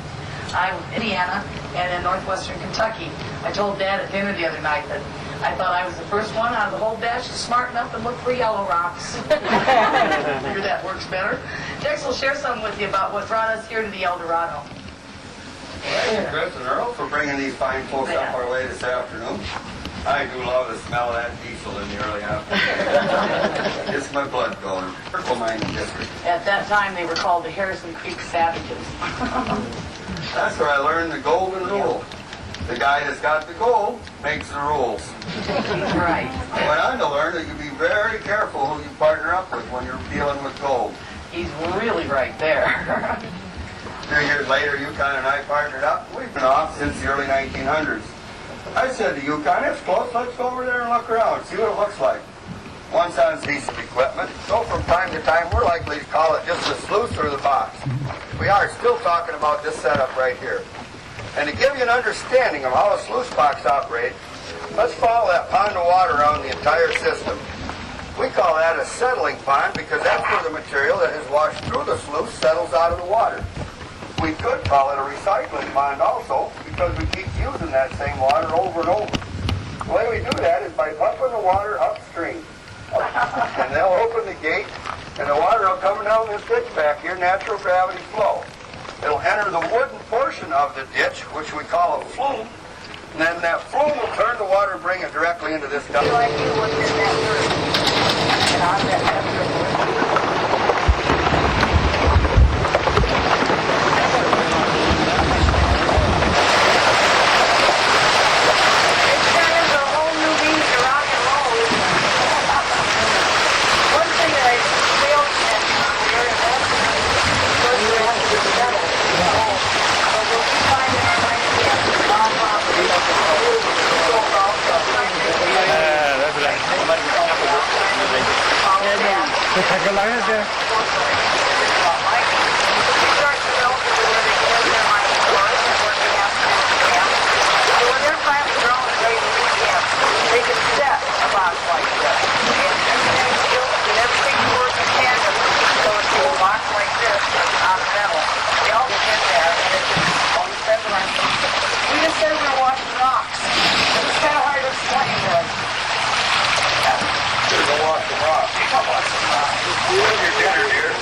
I'm in Indiana and in northwestern Kentucky. I told Dad at dinner the other night that I thought I was the first one out of the whole batch to smart enough to look for yellow rocks. Figure that works better. Dex will share something with you about what brought us here to the El Dorado. Thank you, Chris and Earl, for bringing these fine folks up our way this afternoon. I do love the smell of that diesel in the early afternoon. Gets my blood going. Purple mining district. At that time, they were called the Harrison Creek Savages. That's where I learned the golden rule. The guy that's got the gold makes the rules. Right. I went on to learn that you be very careful who you partner up with when you're dealing with gold. He's really right there. 2 years later, Yukon and I partnered up. We've been off since the early 1900s. I said to Yukon, it's close, let's go over there and look around, see what it looks like. Once on piece of equipment, so from time to time, we're likely to call it just the sluice or the box. We are still talking about this setup right here. And to give you an understanding of how a sluice box operates, let's follow that pond of water around the entire system. We call that a settling pond because that's where the material that has washed through the sluice settles out of the water. We could call it a recycling pond also because we keep using that same water over and over. The way we do that is by pumping the water upstream. And they'll open the gate and the water will come down this ditch back here, natural gravity flow. It'll enter the wooden portion of the ditch, which we call a flume, and then that flume will turn the water and bring it directly into this dump. Like you looked at that dirt. And on that dirt. They can set a box like this. And everything you work in tandem goes to a box like this on metal. They all fit there, and it just always says it like this. We just said we were washing rocks. It's kind of hard to explain to us. Go wash the rocks. You have your dinner, dear.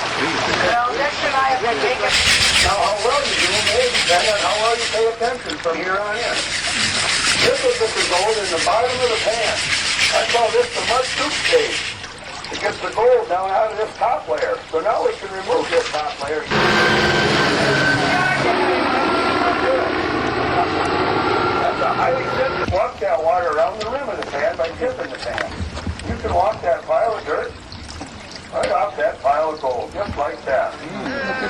Well, Dexter and I have been taking... Now, how well you do may depend on how well you pay attention from here on in. This will put the gold in the bottom of the pan. I call this the mud soup stage. It gets the gold down out of this top layer. So now we can remove this top layer. That's a highly sensitive. Walk that water around the rim of the pan by tipping the pan. You can walk that pipe gold, just like that.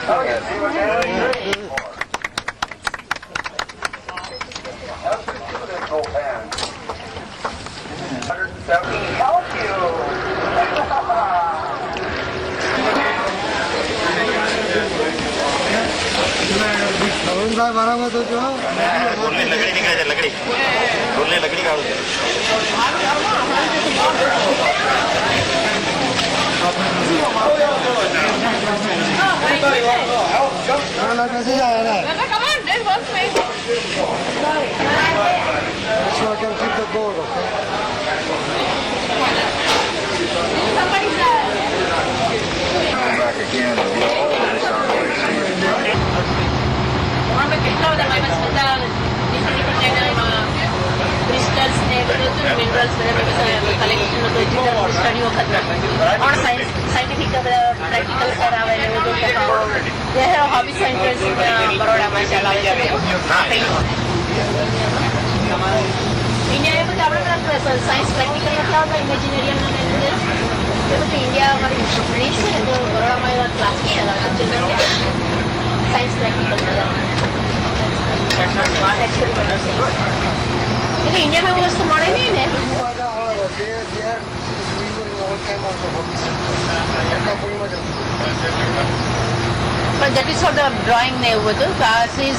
Now you see what that is for. That's the dividend gold band. 170. Help you. Arun भाई बराबर तो जो बोलने लकड़ी निकाल लकड़ी बोलने लकड़ी काढू कैसे जाएगा Come on, this works for me. so I can keep the gold, okay? Somebody said. Back again. Orang beritahu dah memang sebentar di sini percaya memang crystals ni betul minerals betul collection untuk kita study waktu orang scientific atau practical cara awal itu kita dia hobby centers Baroda masalah India itu tak pernah science practical atau imaginary yang mana itu India हमारी Indonesia itu Baroda masalah kelas ni adalah science practical ini India में वो समाने नहीं है but that is for the drawing ने वो तो class is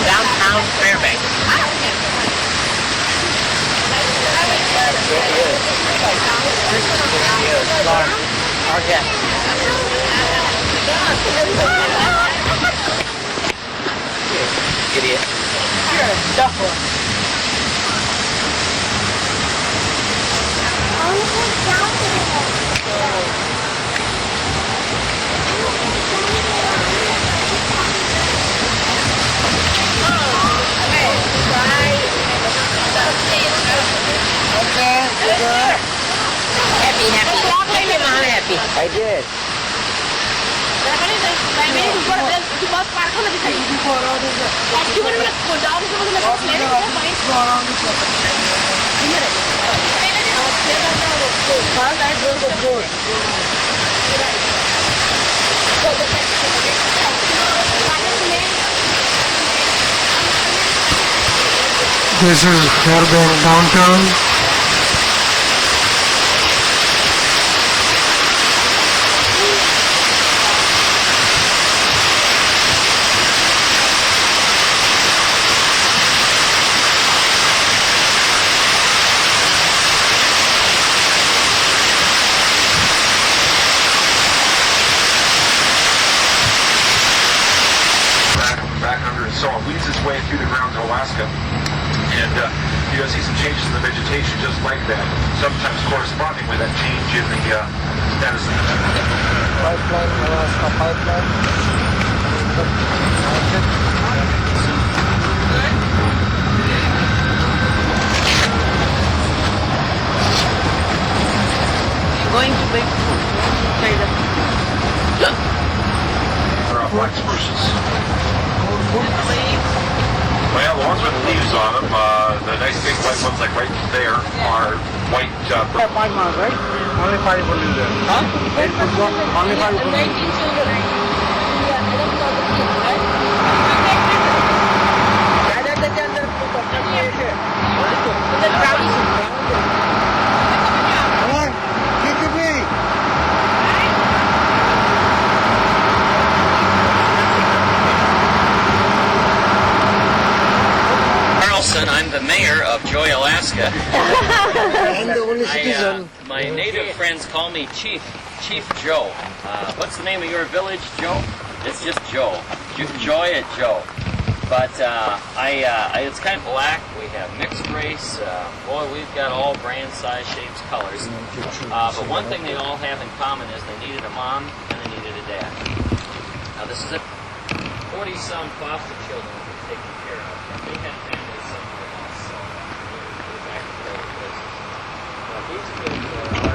downtown Fairbanks. Idiot. You're a duffer. Happy. I did. This is Fairbanks downtown. Back under and so it weeds its way through the ground to Alaska. And you're going to see some changes in the vegetation just like that, sometimes corresponding with that change in the status of the pipeline, Alaska pipeline. Going to big kind of black spruces. Well, the ones with leaves on them, the nice big white ones like right there are white. Yeah, 5 miles, right? Only 5 will do that. Huh? Only 5 will do that. Come on, get your way. I'm the mayor of Joy, Alaska. I'm the only citizen. My native friends call me Chief Joe. What's the name of your village, Joe? It's just Joe. Joy at Joe. But it's kind of black. We have mixed race. Boy, we've got all brand, size, shapes, colors. But one thing they all have in common is they needed a mom and they needed a dad. Now this is a 40-some foster children that we're taking care of. They had families somewhere else, so we're back to their places. Now these kids are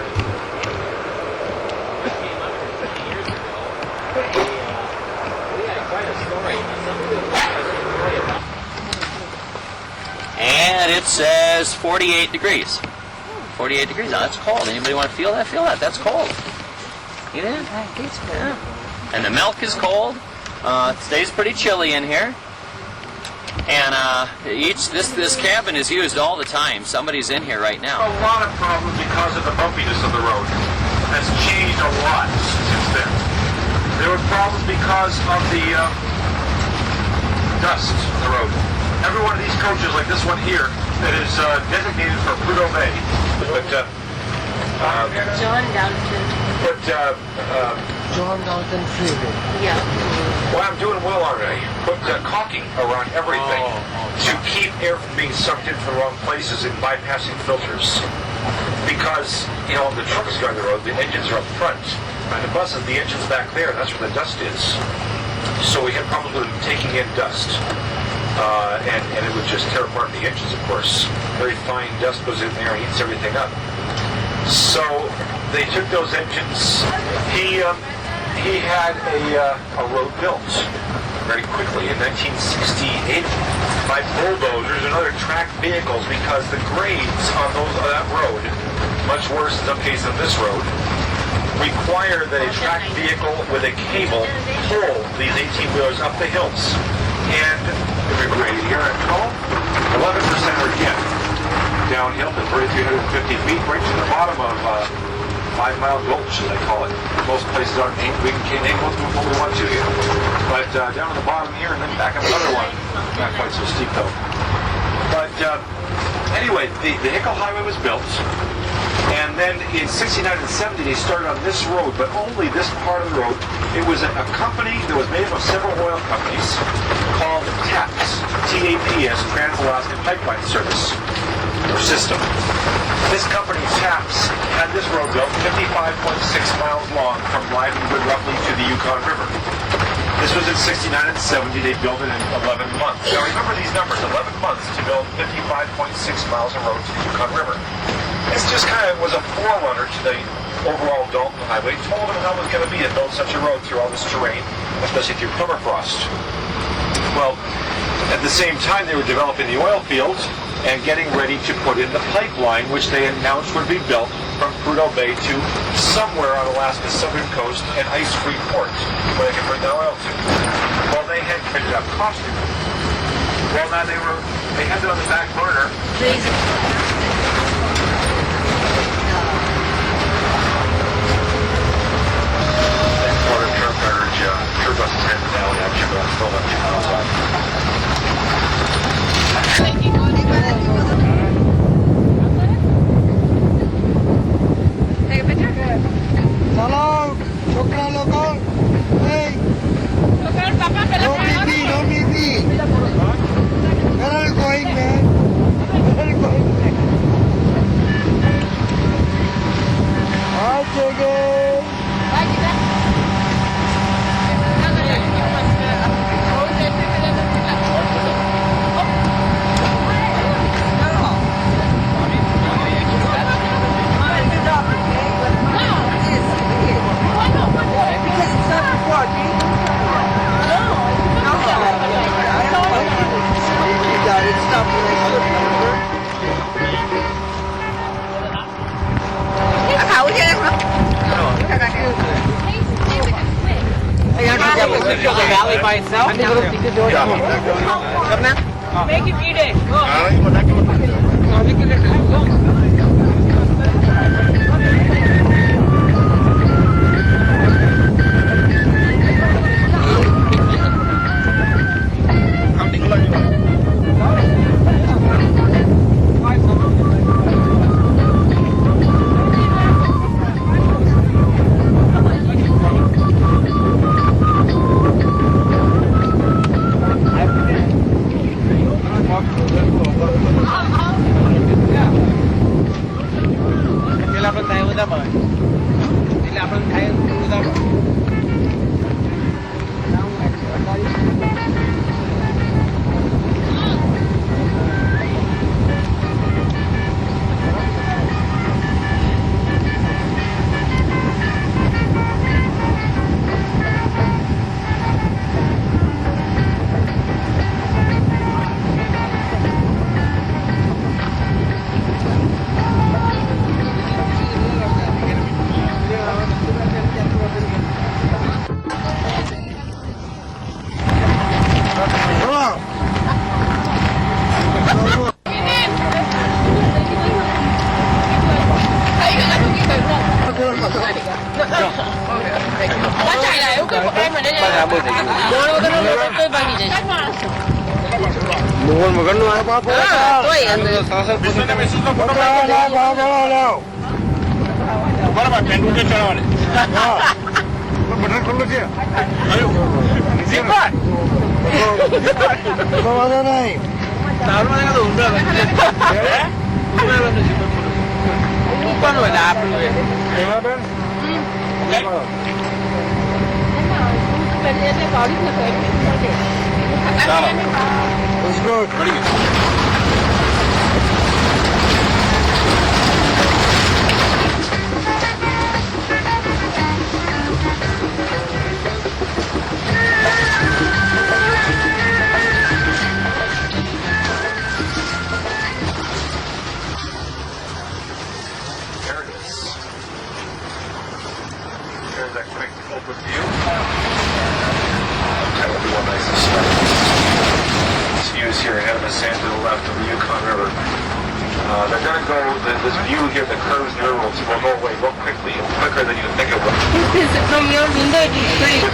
it says 48 degrees. 48 degrees. Now that's cold. Anybody want to feel that? Feel that. That's cold. Get in. Yeah. And the milk is cold. It stays pretty chilly in here. And this cabin is used all the time. Somebody's in here right now. A lot of problems because of the bumpiness of the road. That's changed a lot since then. There were problems because of the dust on the road. Every one of these coaches, like this one here, that is designated for Prudhoe Bay. But John Dalton. John Dalton Freeway. Yeah. Well, I'm doing well already. Put caulking around everything to keep air from being sucked in from the wrong places and bypassing filters. Because, you know, the trucks drive the road, the engines are up front. And the buses, the engine's back there, and that's where the dust is. So we had problems with taking in dust. And it would just tear apart the engines, of course. Very fine dust goes in there and heats everything up. So they took those engines. He had a road built very quickly in 1968 by bulldozers and other tracked vehicles because the grades on that road, much worse in some cases than this road, require that a tracked vehicle with a cable pull these 18-wheelers up the hills. And if we grade here at 11% are again downhill to 3,350 feet, right to the bottom of 5 Mile Gulch, as I call it. Most places aren't named. We can name most of them what we want to here. But down at the bottom here, and then back up another one. Not quite so steep, though. But anyway, the Hickle Highway was built. And then in 69 and 70, they started on this road, but only this part of the road. It was a company that was made up of several oil companies called TAPS, T-A-P-S, Trans-Alaskan Pipeline Service, or System. This company, TAPS, had this road built 55.6 miles long from Livelywood roughly to the Yukon River. This was in 69 and 70. They built it in 11 months. Now remember these numbers, 11 months to build 55.6 miles of road to the Yukon River. This just kind of was a forerunner to the overall Dalton Highway. Told them how it was going to be to build such a road through all this terrain, especially through permafrost. Well, at the same time, they were developing the oil fields and getting ready to put in the pipeline, which they announced would be built from Prudhoe Bay to somewhere on Alaska's southern coast, an ice-free port where they could bring their oil to. Well, they had figured out costing. Well, now they had it on the back burner. Water truck garbage, tour buses heading down, actually, but I'm still not 2 miles out. Take a picture? Hello, Chokra local. Hey, no BP. Where are you going, man? Where are you going? Hi, Jiggy. The valley by itself? Make it eat it. Yeah. વાંધો નહીં It's good. There's that quick open view. That would be one nice to start. This view is here ahead of us, and to the left of the Yukon River. They're going to go, this view here that curves the railroads will go away real quickly, quicker than you think it will. This is from your window, it is great.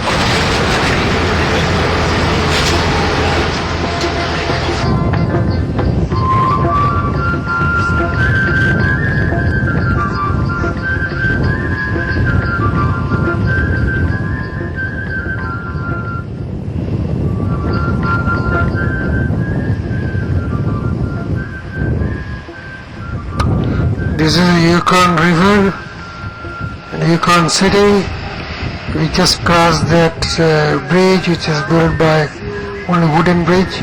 This is the Yukon River and Yukon City. We just crossed that bridge, which is built by only wooden bridge.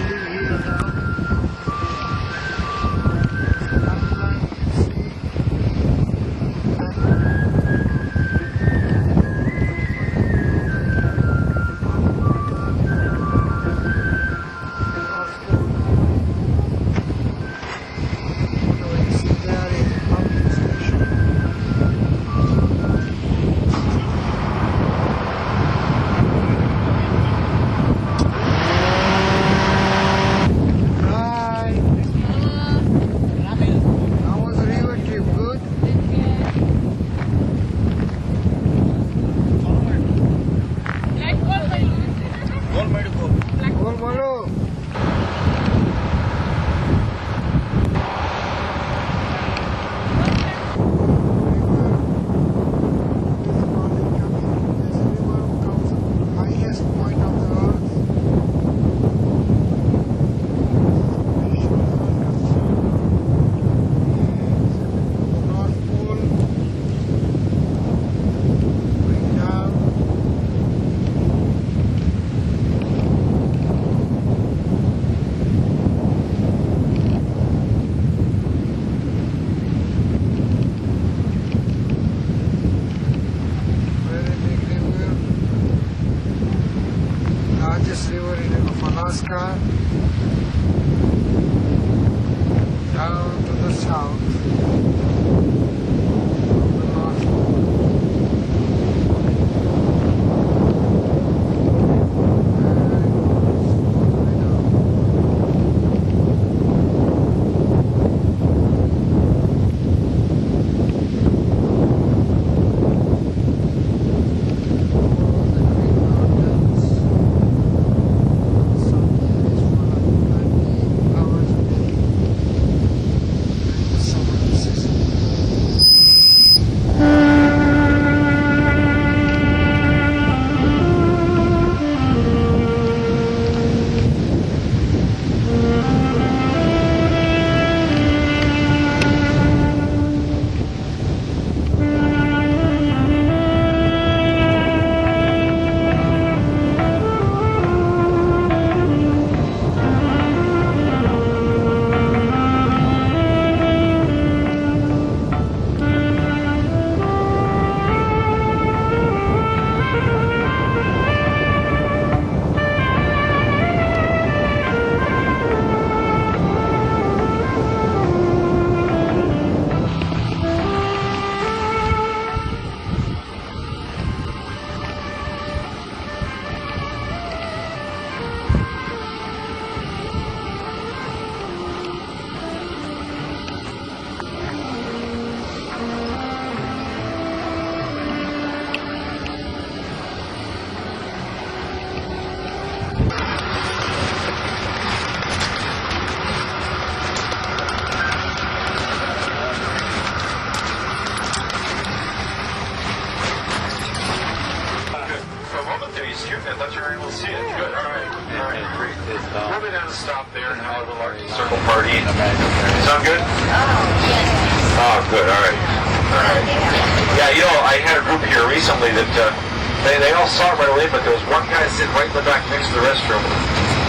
Of Alaska down to the south. This is Do you see it? I thought you were able to see it. Good. All right. All right. Great. We're going to stop there and have a little Arctic Circle party. Sound good? Oh, good. All right. All right. Yeah, you know, I had a group here recently that they all saw it right away, but there was one guy sitting right in the back next to the restroom,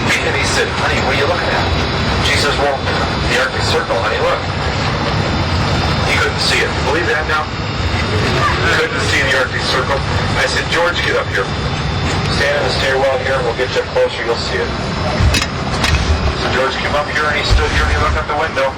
and he said, "Honey, what are you looking at?" She says, "Well, the Arctic Circle, honey. Look." He couldn't see it. Believe that now? He couldn't see the Arctic Circle. I said, "George, get up here. Stand in the stairwell here, and we'll get you up closer. You'll see it." So George came up here, and he stood here, and he looked out the window.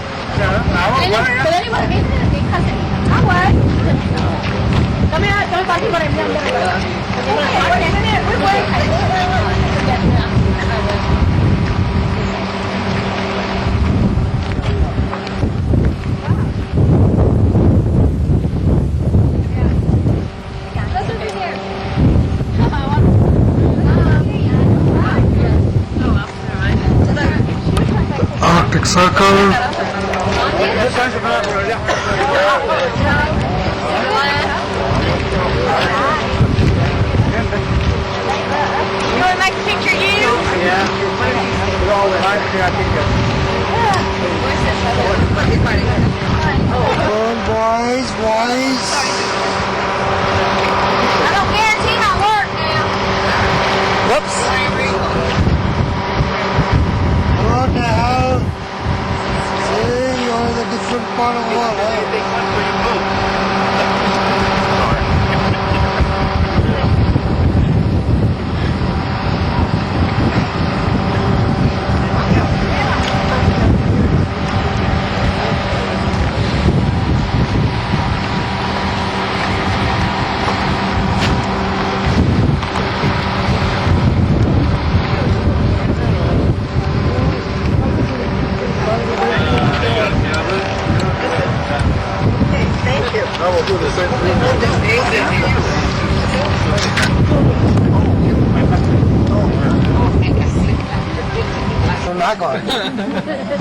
Arctic Circle. You want a nice picture, you? Come on, boys. I don't guarantee my work now. Whoops. What the hell? See, you're in a different part of the world,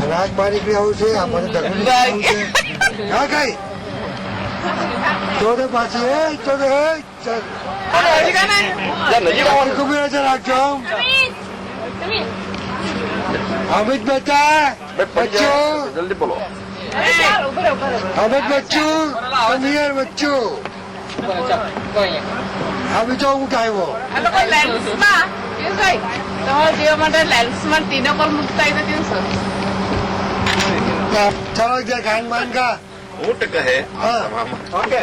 નાક મારી બી આવું છે આપણે ધગડી કઈ ચોદે પાછી ચોદે કુબીર છે રાખજો અમિત બેટા બચ્ચો જલ્દી બોલો અમિત બચ્ચું સમીર બચ્ચું આ બીજો હું કાઢવો તમારા જીવા માટે લેન્સમાં તીનો કોલ મૂકતા હોય તો દિવસો ચલો જે ખાન માન કા ઊંટ કહે ઓકે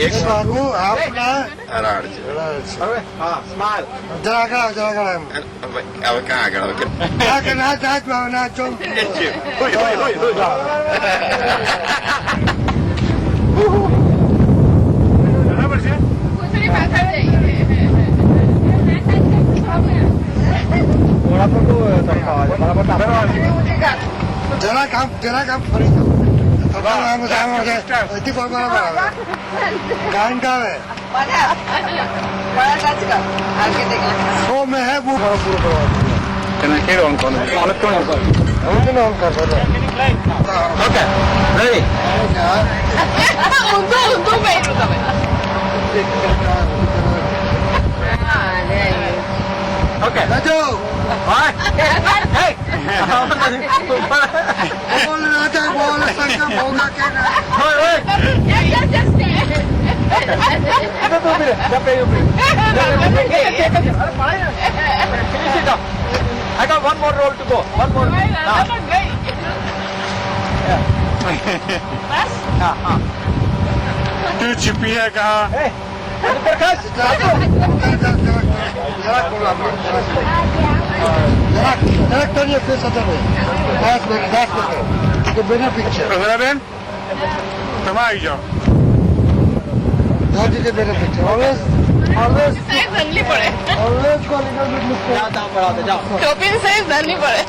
એક ભાગું આપના જરા કરા એમ ના ચોમ જરા કામ ફરી ગાન ગાવે મેં હે પૂરો કરવાનું કેવો અંક ઓકે રેડી ઊંધું બેઠું તમે Okay. Let's go. All right. Hey. I got one more roll to go. One more. तू छिपी है कहाँ? Turn your face other way. That's better. The better picture. Ben? Tamam आई जाओ. That is a better picture. Always size धरनी पड़े always go a little bit mistake. जाओ. टोपी में साइज धरनी पड़े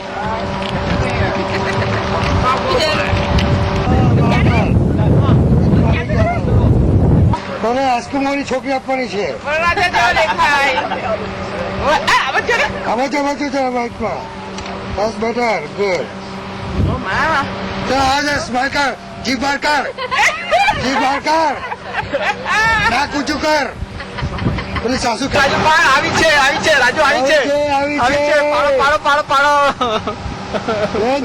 મને આઈસ્ક્રીમવાળી છોકરી આપવાની છે હવે તો વધુ છે બાઇકમાં બસ બેટર ગુડ ચાલ આજે સ્માઇલ કર જીભ બહાર કર જીભ બહાર કર નાક ઊંચું કર પેલી સાસુ રાજુ પણ આવી છે રાજુ આવી છે પાડો પાડો પાડો પાડો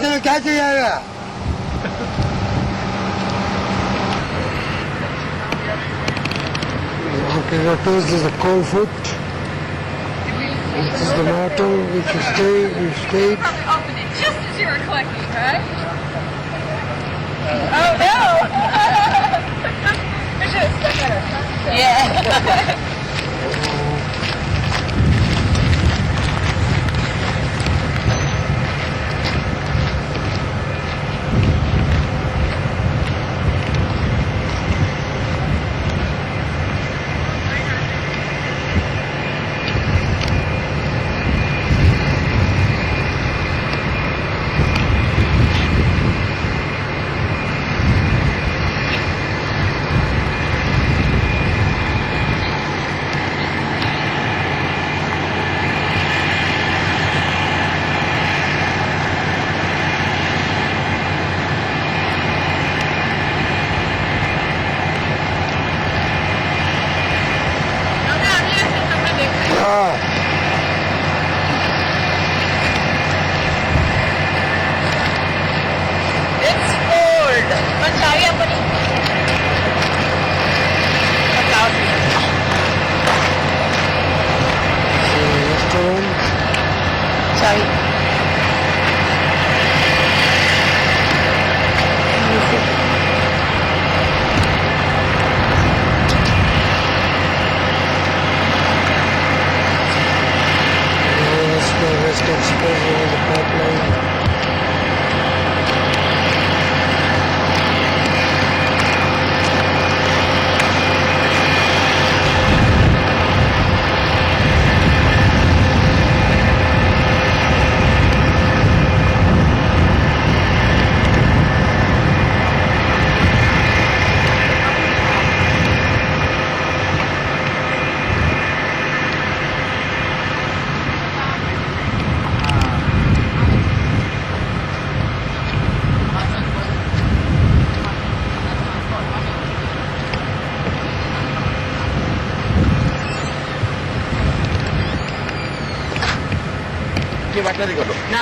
તમે ક્યાં જઈ આવ્યા Okay, this is the cold foot. This is the motel which you stayed. Probably opened it just as you were clicking, right? Oh no! I should have stuck at her. Yeah.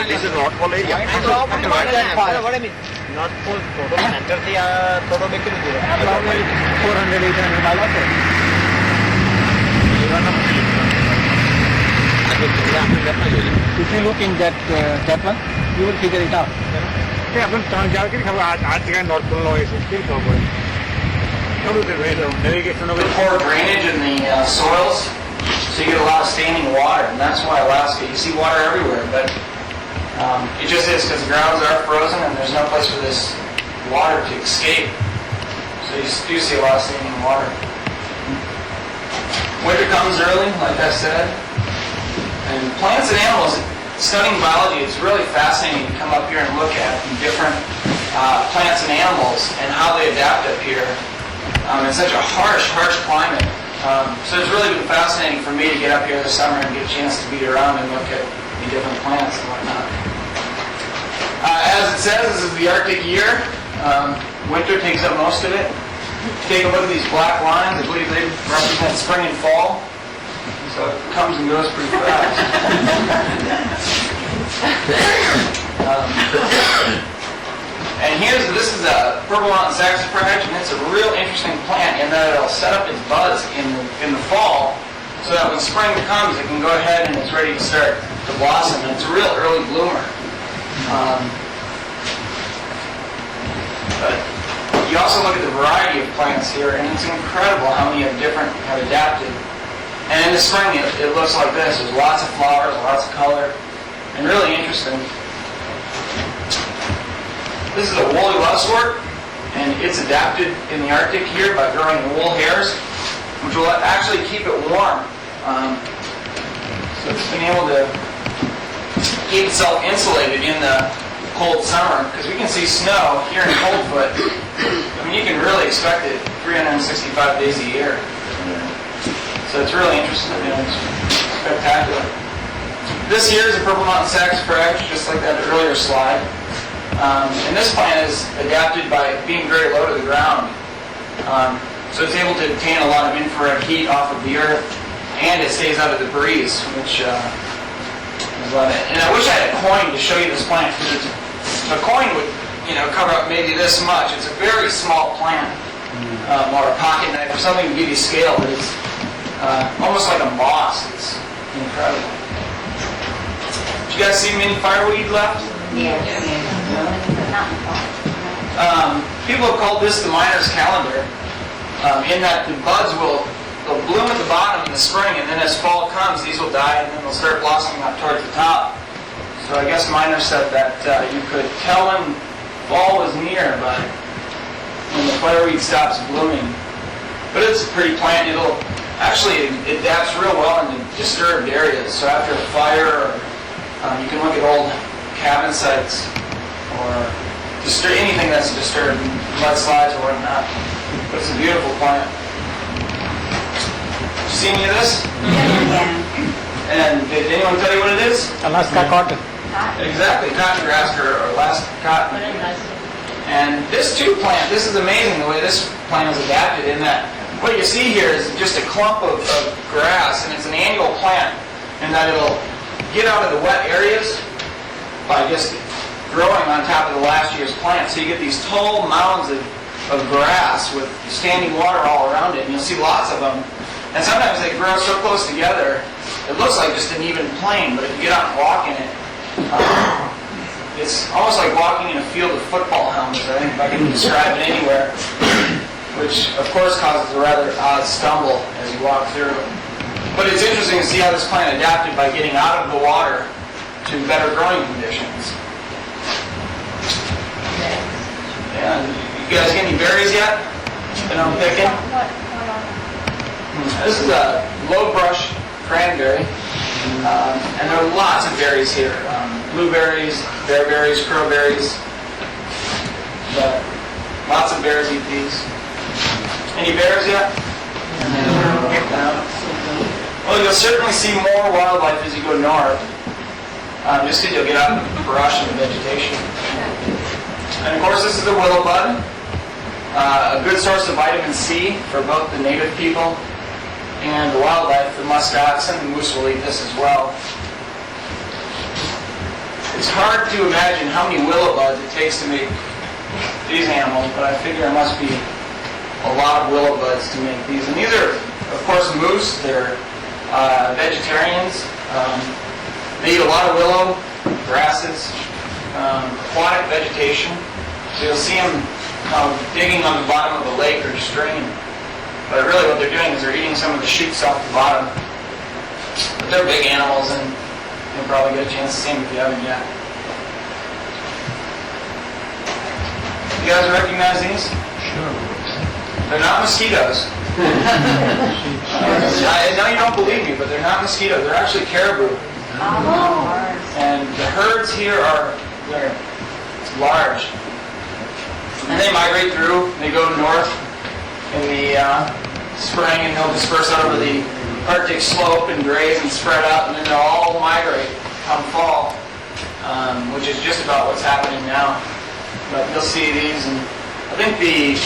This is North Pole area. North Pole total center થી થોડો bakery દૂર 400 800 mile હશે If you look in that one, you will figure it out. આપણે ત્રણ જાળ કરી ખબર આ જગ્યાએ નોર્થ પોલ હોય છે કેવી ખબર પડે navigation Poor drainage in the soils, so you get a lot of standing water, and that's why Alaska, you see water everywhere, but it just is because the grounds are frozen and there's no place for this water to escape. So you do see a lot of standing water. Winter comes early, like I said, and plants and animals, studying biology, it's really fascinating to come up here and look at different plants and animals and how they adapt up here. It's such a harsh climate. So it's really been fascinating for me to get up here this summer and get a chance to be around and look at the different plants and whatnot. As it says, this is the Arctic year. Winter takes up most of it. Take a look at these black lines. I believe they represent spring and fall. So it comes and goes pretty fast. And this is a purple mountain saxifrage, and it's a real interesting plant in that it'll set up its buds in the fall, so that when spring comes, it can go ahead and it's ready to start to blossom. And it's a real early bloomer. But you also look at the variety of plants here, and it's incredible how many have adapted. And in the spring, it looks like this. There's lots of flowers, lots of color, and really interesting. This is a woolly lousewort, and it's adapted in the Arctic here by growing wool hairs, which will actually keep it warm. So it's been able to keep itself insulated in the cold summer, because we can see snow here in Coldfoot. I mean, you can really expect it 365 days a year. So it's really interesting. It's spectacular. This here is a purple mountain saxifrage, just like that earlier slide. And this plant is adapted by being very low to the ground. So it's able to obtain a lot of infrared heat off of the earth, and it stays out of the breeze, which is what it. And I wish I had a coin to show you this plant. A coin would, cover up maybe this much. It's a very small plant, or a pocket knife, or something to give you scale, but it's almost like a moss. It's incredible. Did you guys see many fireweed left? Yes. People have called this the miner's calendar, in that the buds they'll bloom at the bottom in the spring, and then as fall comes, these will die, and then they'll start blossoming up towards the top. So I guess miners said that you could tell when fall was near by when the fireweed stops blooming. But it's a pretty plant. It adapts real well in disturbed areas. So after a fire, you can look at old cabin sites or anything that's disturbed, mudslides or whatnot. But it's a beautiful plant. See any of this? Yeah. And did anyone tell you what it is? Alaska cotton. Exactly, cotton grass or Alaskan cotton. And this too plant, this is amazing the way this plant is adapted in that what you see here is just a clump of grass, and it's an annual plant, and that it'll get out of the wet areas by just growing on top of the last year's plant. So you get these tall mounds of grass with standing water all around it, and you'll see lots of them. And sometimes they grow so close together, it looks like just an even plain, but if you get out and walk in it, it's almost like walking in a field of football helmets, I think, if I can describe it anywhere, which of course causes a rather odd stumble as you walk through it. But it's interesting to see how this plant adapted by getting out of the water to better growing conditions. Yeah, you guys get any berries yet? Been on picking? This is a low brush cranberry, and there are lots of berries here. Blueberries, bearberries, crowberries, but lots of bears eat these. Any bears yet? No. Well, you'll certainly see more wildlife as you go north, just because you'll get out of the brush and the vegetation. And of course, this is the willow bud, a good source of vitamin C for both the native people and the wildlife. The musk oxen and the moose will eat this as well. It's hard to imagine how many willow buds it takes to make these animals, but I figure there must be a lot of willow buds to make these. And these are, of course, moose. They're vegetarians. They eat a lot of willow, grasses, aquatic vegetation. So you'll see them digging on the bottom of a lake or stream. But really what they're doing is they're eating some of the shoots off the bottom. But they're big animals, and you'll probably get a chance to see them if you haven't yet. You guys recognize these? Sure. They're not mosquitoes. I know you don't believe me, but they're not mosquitoes. They're actually caribou. And the herds here are large. And they migrate through. They go north in the spring, and they'll disperse out over the Arctic slope and graze and spread out, and then they'll all migrate come fall, which is just about what's happening now. But you'll see these, and I think the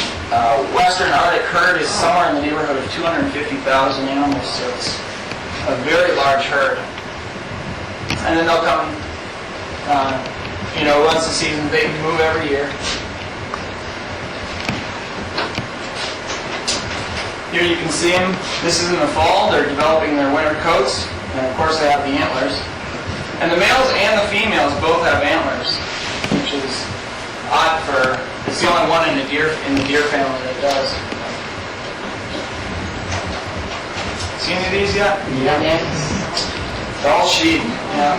western Arctic herd is somewhere in the neighborhood of 250,000 animals, so it's a very large herd. And then they'll come, once the season, they move every year. Here you can see them. This is in the fall. They're developing their winter coats, and of course they have the antlers. And the males and the females both have antlers, which is odd for. It's the only one in the deer family that does. See any of these yet? Yeah. They're all sheep. Yeah.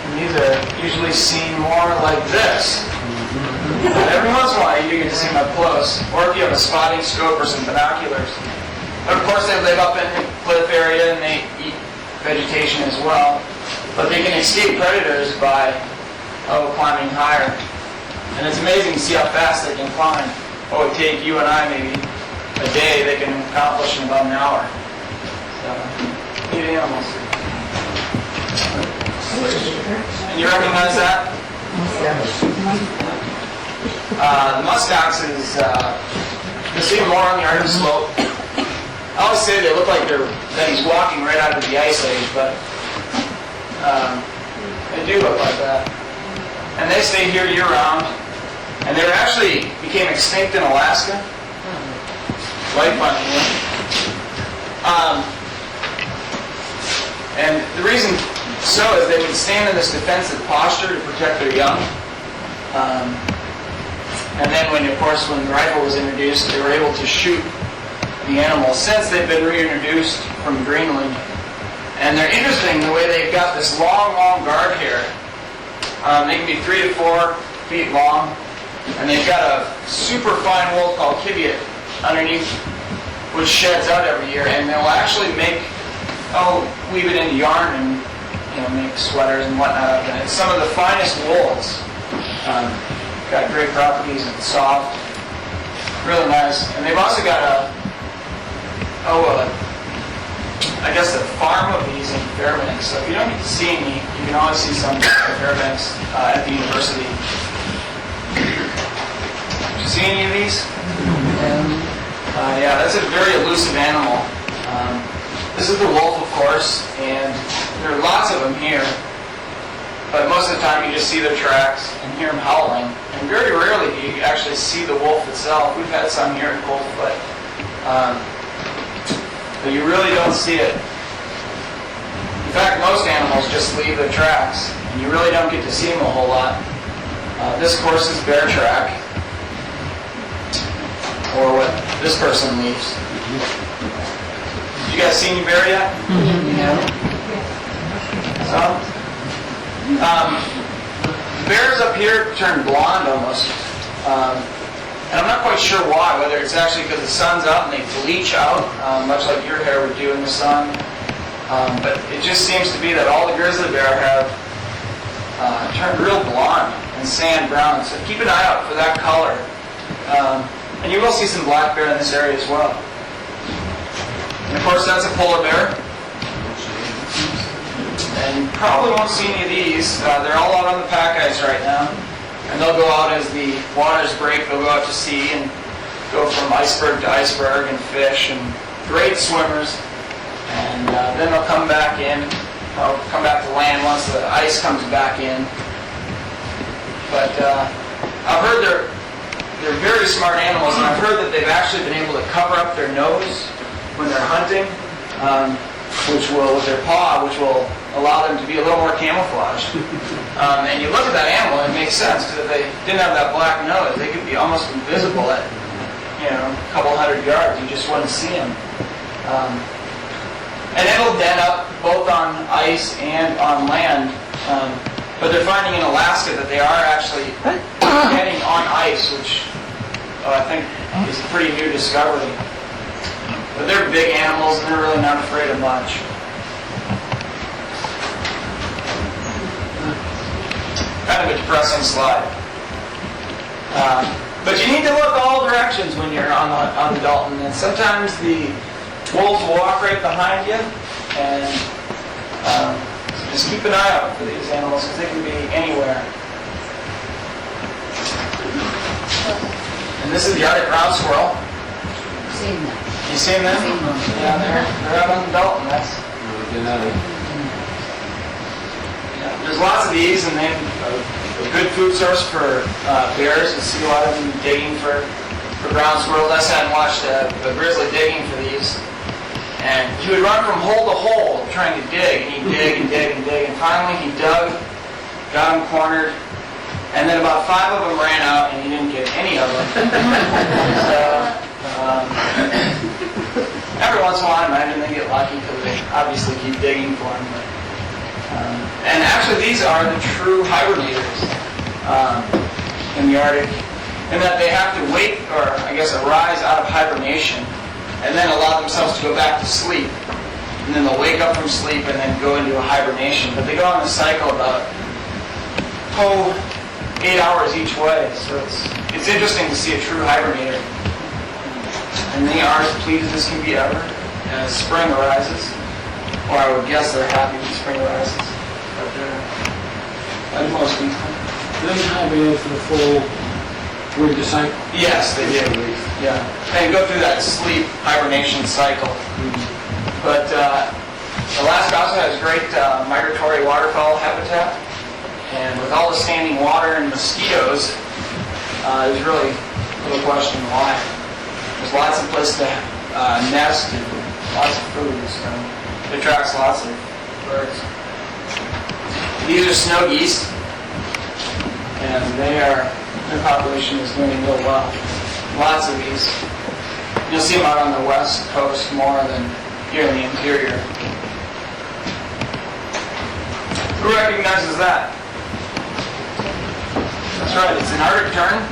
And these are usually seen more like this. But every once in a while you get to see them up close, or if you have a spotting scope or some binoculars. But of course they live up in the cliff area and they eat vegetation as well. But they can escape predators by climbing higher. And it's amazing to see how fast they can climb. What would take you and I maybe a day, they can accomplish in about an hour. So, neat animals. And you recognize that? The muskox is, you'll see more on the Arctic slope. I always say they look like that he's walking right out of the ice age, but they do look like that. And they stay here year-round. And they actually became extinct in Alaska. Light funny, and the reason so is they would stand in this defensive posture to protect their young. And then when the rifle was introduced, they were able to shoot the animals since they've been reintroduced from Greenland. And they're interesting the way they've got this long, long guard hair. They can be 3 to 4 feet long. And they've got a super fine wool called kibiut underneath, which sheds out every year. And they'll actually weave it into yarn and make sweaters and whatnot out of it. It's some of the finest wools. Got great properties and soft, really nice. And they've also got a farm of these in Fairbanks. So if you don't get to see any, you can always see some at Fairbanks at the university. Did you see any of these? Yeah, that's a very elusive animal. This is the wolf, of course, and there are lots of them here. But most of the time you just see their tracks and hear them howling. And very rarely do you actually see the wolf itself. We've had some here in Coldfoot. But you really don't see it. In fact, most animals just leave their tracks, and you really don't get to see them a whole lot. This, of course, is bear track, or what this person leaves. Did you guys see any bear yet? Yeah. Some? Bears up here turn blonde almost. And I'm not quite sure why, whether it's actually because the sun's out and they bleach out, much like your hair would do in the sun. But it just seems to be that all the grizzly bear have turned real blonde and sand brown. So keep an eye out for that color. And you will see some black bear in this area as well. And of course that's a polar bear. And you probably won't see any of these. They're all out on the pack ice right now. And they'll go out as the waters break. They'll go out to sea and go from iceberg to iceberg and fish, and great swimmers. And then they'll come back in. They'll come back to land once the ice comes back in. But I've heard they're very smart animals, and I've heard that they've actually been able to cover up their nose when they're hunting, which will, with their paw, which will allow them to be a little more camouflaged. And you look at that animal, and it makes sense, because if they didn't have that black nose, they could be almost invisible at, a couple hundred yards. You just wouldn't see them. And it'll den up both on ice and on land. But they're finding in Alaska that they are actually getting on ice, which I think is a pretty new discovery. But they're big animals, and they're really not afraid of much. Kind of a depressing slide. But you need to look all directions when you're on the Dalton. And sometimes the wolves will walk right behind you. And so just keep an eye out for these animals, because they can be anywhere. And this is the Arctic ground squirrel. You seen them? Yeah, they're out on the Dalton. There's lots of these, and they're a good food source for bears. You see a lot of them digging for ground squirrels. I sat and watched a grizzly digging for these. And he would run from hole to hole trying to dig, and he'd dig and dig and dig. And finally he dug, got them cornered, and then about 5 of them ran out, and he didn't get any of them. So, every once in a while, I imagine they get lucky because they obviously keep digging for them. And actually, these are the true hibernators in the Arctic, in that they have to wait, or I guess arise out of hibernation, and then allow themselves to go back to sleep. And then they'll wake up from sleep and then go into a hibernation. But they go on the cycle about 8 hours each way. So it's interesting to see a true hibernator. And they are as pleased as can be ever as spring arises. Or I would guess they're happy when spring arises. But they're most people. They hibernate for the full winter cycle. Yes, they do. Yeah, they go through that sleep hibernation cycle. But Alaska also has great migratory waterfowl habitat, and with all the standing water and mosquitoes, there's really little question why. There's lots of places to nest and lots of food, so it attracts lots of birds. These are snow geese, and their population is doing real well. Lots of these. You'll see them out on the west coast more than here in the interior. Who recognizes that? That's right, it's an Arctic tern,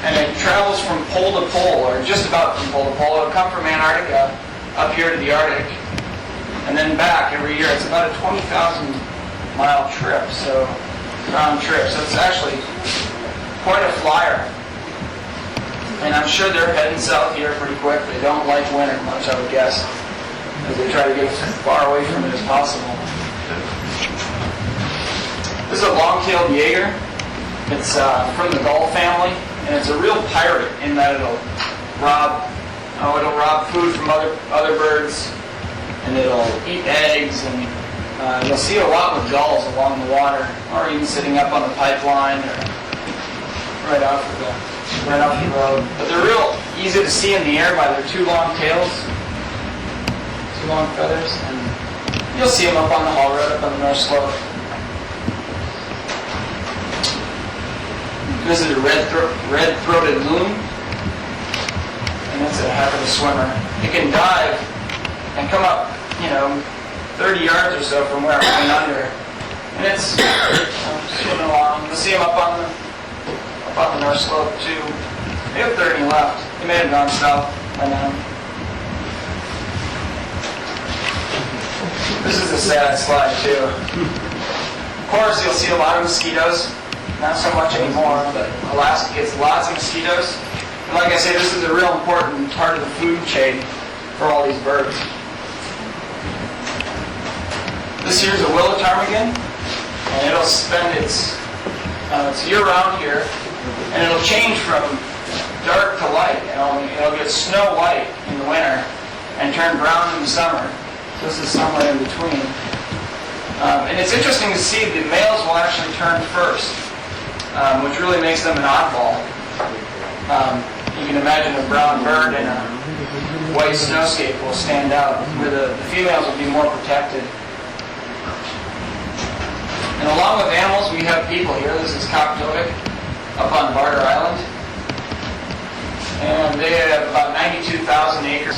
and it travels from pole to pole, or just about from pole to pole. It'll come from Antarctica up here to the Arctic, and then back every year. It's about a 20,000-mile trip, so round trip. So it's actually quite a flyer. And I'm sure they're heading south here pretty quick. They don't like winter much, I would guess, as they try to get as far away from it as possible. This is a long-tailed Jaeger. It's from the gull family, and it's a real pirate in that it'll rob food from other birds, and it'll eat eggs, and you'll see a lot with gulls along the water, or even sitting up on the pipeline, or right off the road. But they're real easy to see in the air by their two long tails, two long feathers, and you'll see them up on the haul road, up on the North Slope. This is a red-throated loon, and that's a heck of a swimmer. It can dive and come up, 30 yards or so from where it went under, and it's swimming along. You'll see them up on the North Slope too. They have 30 left. They may have gone south by now. This is a sad slide too. Of course, you'll see a lot of mosquitoes. Not so much anymore, but Alaska gets lots of mosquitoes. And like I say, this is a real important part of the food chain for all these birds. This here's a willow ptarmigan, and it'll spend its year-round here, and it'll change from dark to light. It'll get snow white in the winter and turn brown in the summer. So this is somewhere in between. And it's interesting to see the males will actually turn first, which really makes them an oddball. You can imagine a brown bird in a white snowscape will stand out, where the females will be more protected. And along with animals, we have people here. This is Coctovic up on Barter Island. And they have about 92,000 acres.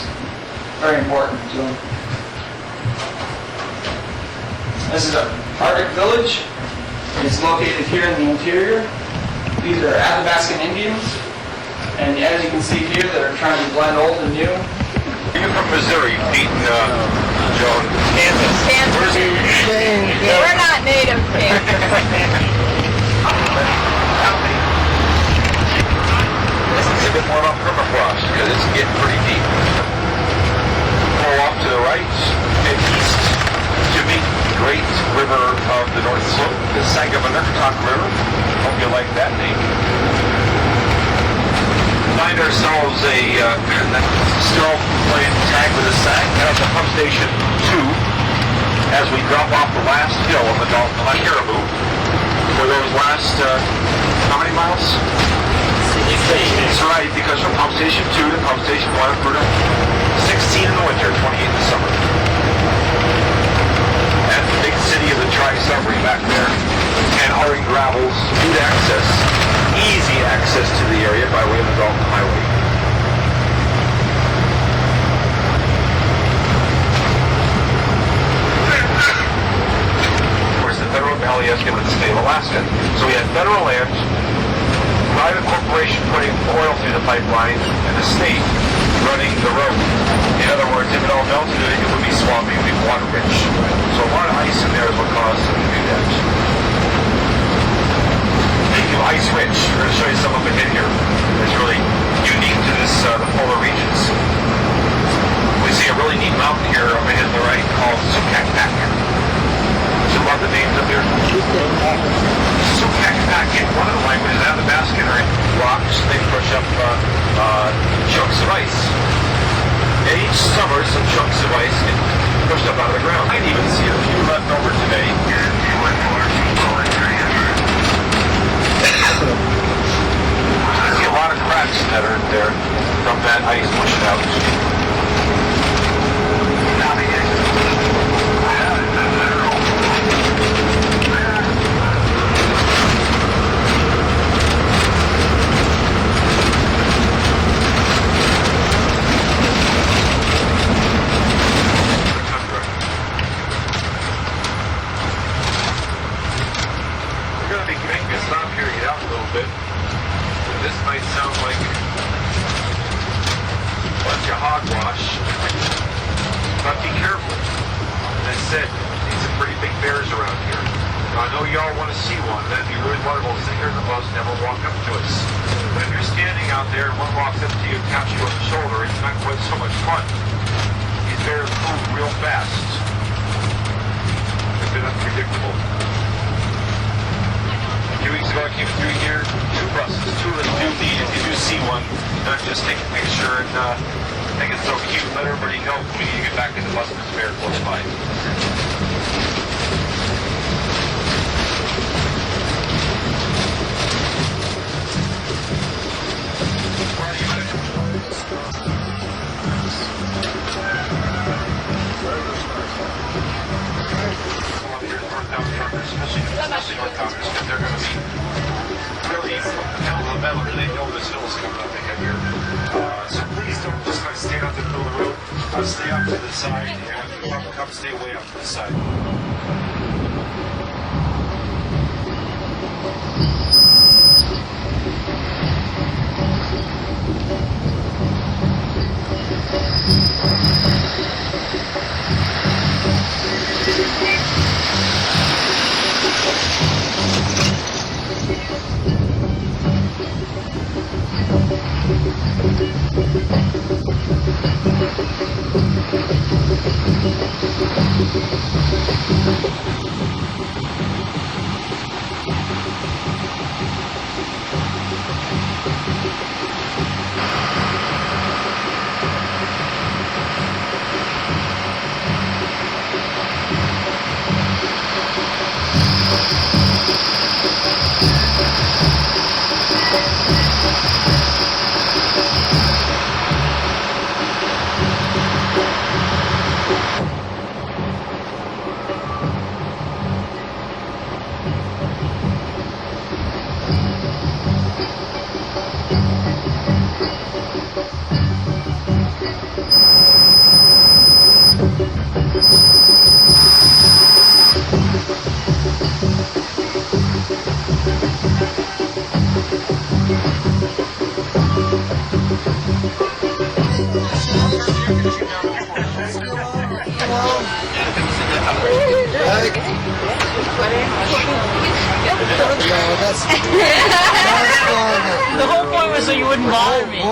Very important to them. This is an Arctic village. It's located here in the interior. These are Athabascan Indians. And as you can see here, they're trying to blend old and new. You're from Missouri, Pete and Joan. Kansas. Where's he? We're not native to Kansas. This is a bit more about permafrost because it's getting pretty deep. Pull off to the right and east to meet the great river of the North Slope, the Sagamonicotuck River. Hope you like that name. Find ourselves a still playing tag with a sag out to pump station 2 as we drop off the last hill on the Dalton Caribou for those last how many miles? 16. That's right, because from pump station 2 to pump station 1 for 16 in the winter, 28 in the summer. And the big city of the Tri-Summary back there, and hauling gravels, good access, easy access to the area by way of the Dalton Highway. Of course, the federal valley has given the state of Alaska. So we had federal land, private corporation putting oil through the pipeline, and the state running the road. In other words, if it all melted, it would be swampy, it would be water rich. So a lot of ice in there is what caused them to do that. Speaking of ice rich, we're going to show you some of it in here. It's really unique to this, the polar regions. We see a really neat mountain here over here to the right called Sukakpak. So love the names up here. pack it back in. One of the languages out of the basket are in rocks. They push up chunks of ice. And each summer, some chunks of ice get pushed up out of the ground. I didn't even see a few left over today. I see a lot of cracks that are there from that ice pushing out. This might sound like a bunch of hogwash, but be careful. As I said, there's some pretty big bears around here. Now, I know y'all want to see one. That'd be really wonderful. Sit here in the bus, never walk up to us. But if you're standing out there and one walks up to you and taps you on the shoulder, it's not quite so much fun. These bears move real fast. They've been unpredictable. A few weeks ago I came through here, 2 buses, 2 that do need, if you do see one, not just take a picture and think it's so cute, let everybody know we need to get back in the bus with the bear close by. Especially North Congress, because they're going to be really hell of a metal, and they know this hill is coming up ahead here. So please don't just kind of stand out in the middle of the road. Stay off to the side, and come stay way off to the side. The whole point was so you wouldn't bother me. The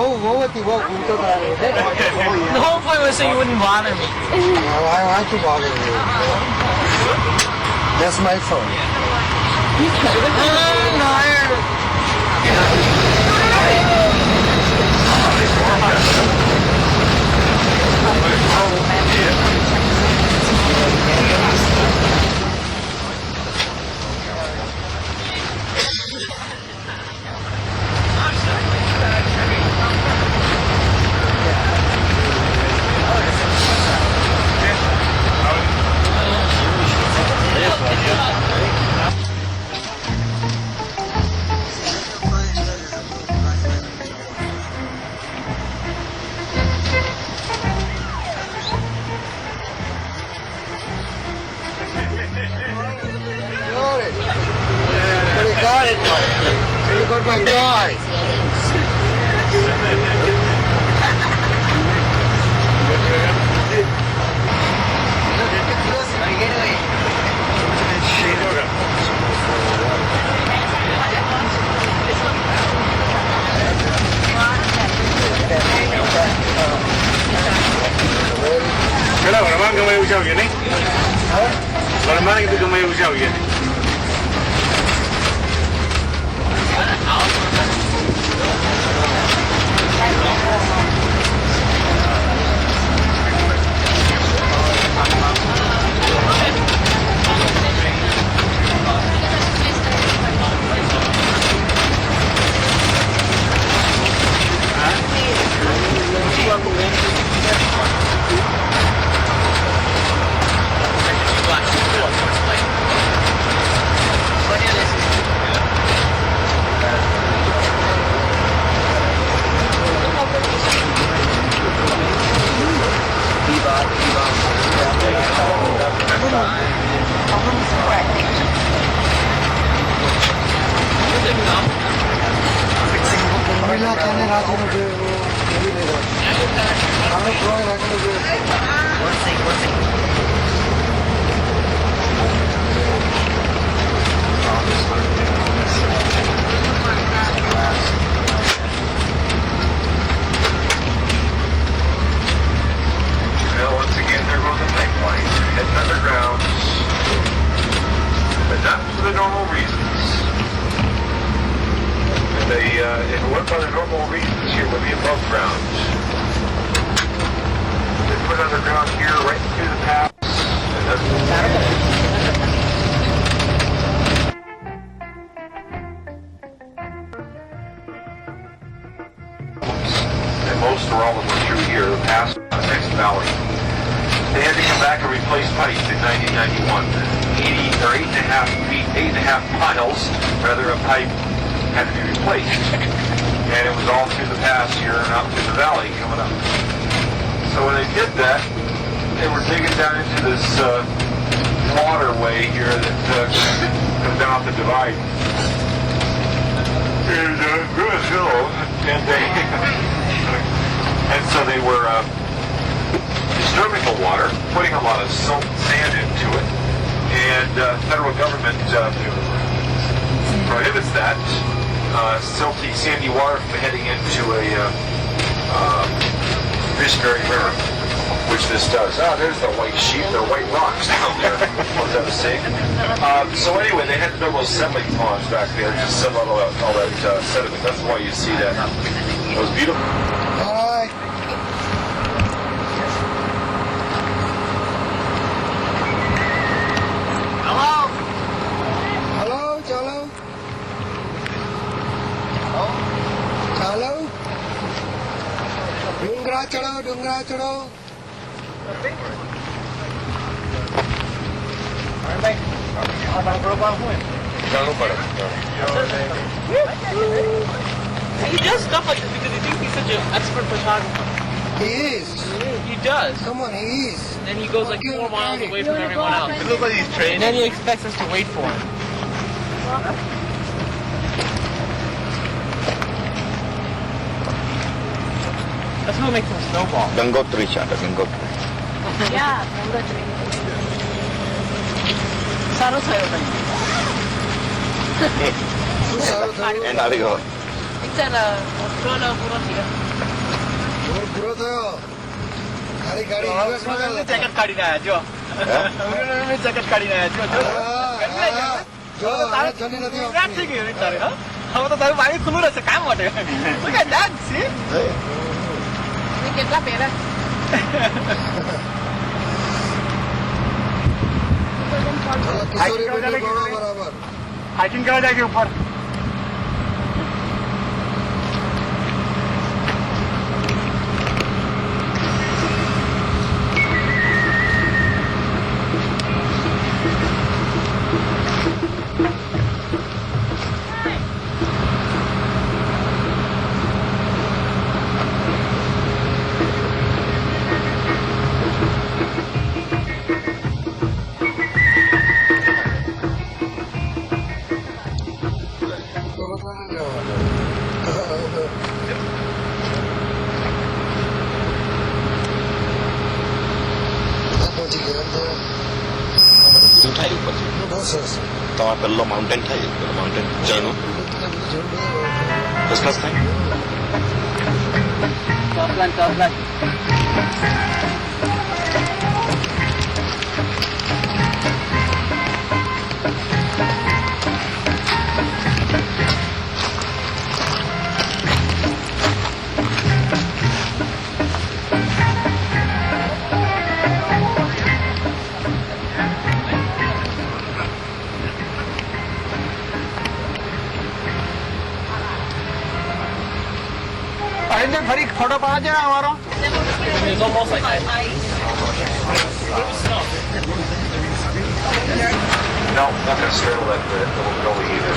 whole point was so you wouldn't bother me. I want to bother you. That's my phone. My guy. Kenapa? Orang kau main usah gini? Orang mana kita kau main usah gini? महिला कहने राजी मुझे वो नहीं लेगा खाना खुआ रखने Well, once again, there goes a pipeline heading underground, but not for the normal reasons. If it weren't by the normal reasons, here would be above ground. They put it underground here, right through the paths, and most or all of them through here, the pass on the next valley. They had to come back and replace pipe in 1991. 8.5 miles, rather, of pipe had to be replaced. And it was all through the pass here and out through the valley coming up. So when they did that, they were digging down into this waterway here that comes down off the divide. And good hill, and and so they were disturbing the water, putting a lot of silt and sand into it, and federal government prohibits that silty, sandy water from heading into a fish-bearing river, which this does. Ah, there's the white sheep, the white rocks down there. What was I saying? So anyway, they had to build those settling ponds back there to settle all that sediment. That's why you see that. It was beautiful. Hi. Hello, chalo. Chalo. Dungra chalo. He does stuff like this because he thinks he's such an expert photographer. He is. He does. Come on, he is. Then he goes like 4 miles away from everyone else. It looks like he's training. And then he expects us to wait for him. That's what makes him snowball. Gangotri chata, Gangotri. Yeah, Gangotri. Saro sayo ba? And Arigo. 있잖아, 그러나 그러지가. 불어서요. 가리 우리는 재킷 가리나야죠. 우리는 재킷 가리나야죠. 저 전에 어디요? 깜짝이 여기다가. 아무도 나를 많이 구물었어. 깜 못해. Look at that, see? 이게 까베라. Hiking करा जाएगी ऊपर Tawa perlo mountain thai, mountain jano. First class thai. Top line. Photo पड़ा जाए हमारा It's almost like ice. No, not going to straddle that little gully either.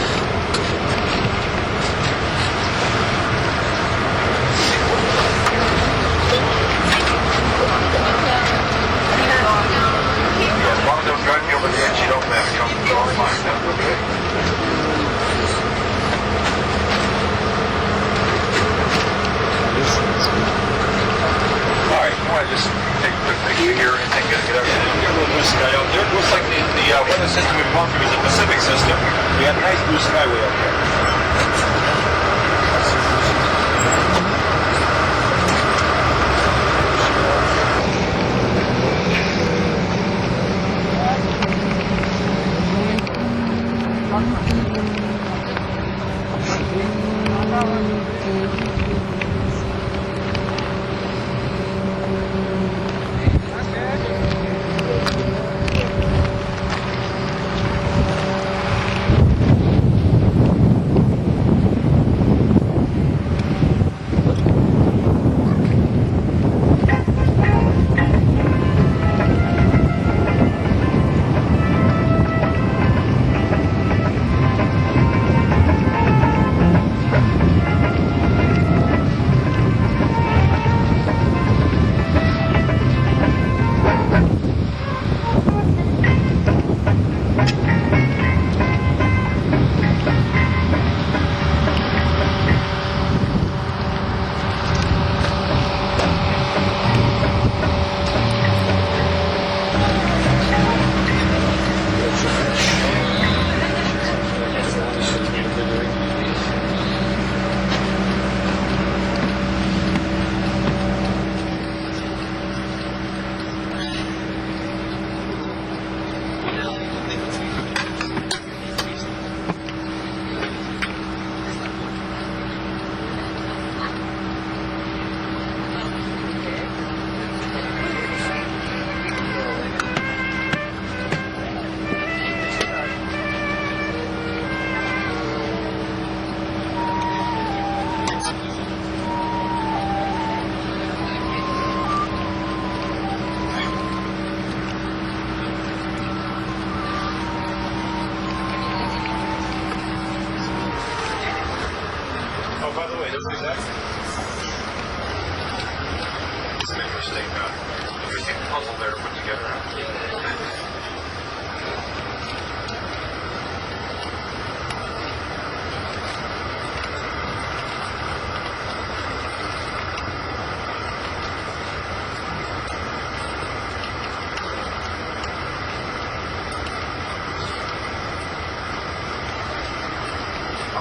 Yeah, as long as those guys over the edge, you don't have to come to the line. That's okay. Alright, you want to just take a quick picture here and then get out there. Get a little blue sky out there. It looks like the weather system we've gone through is a Pacific system. We have nice blue sky way up there.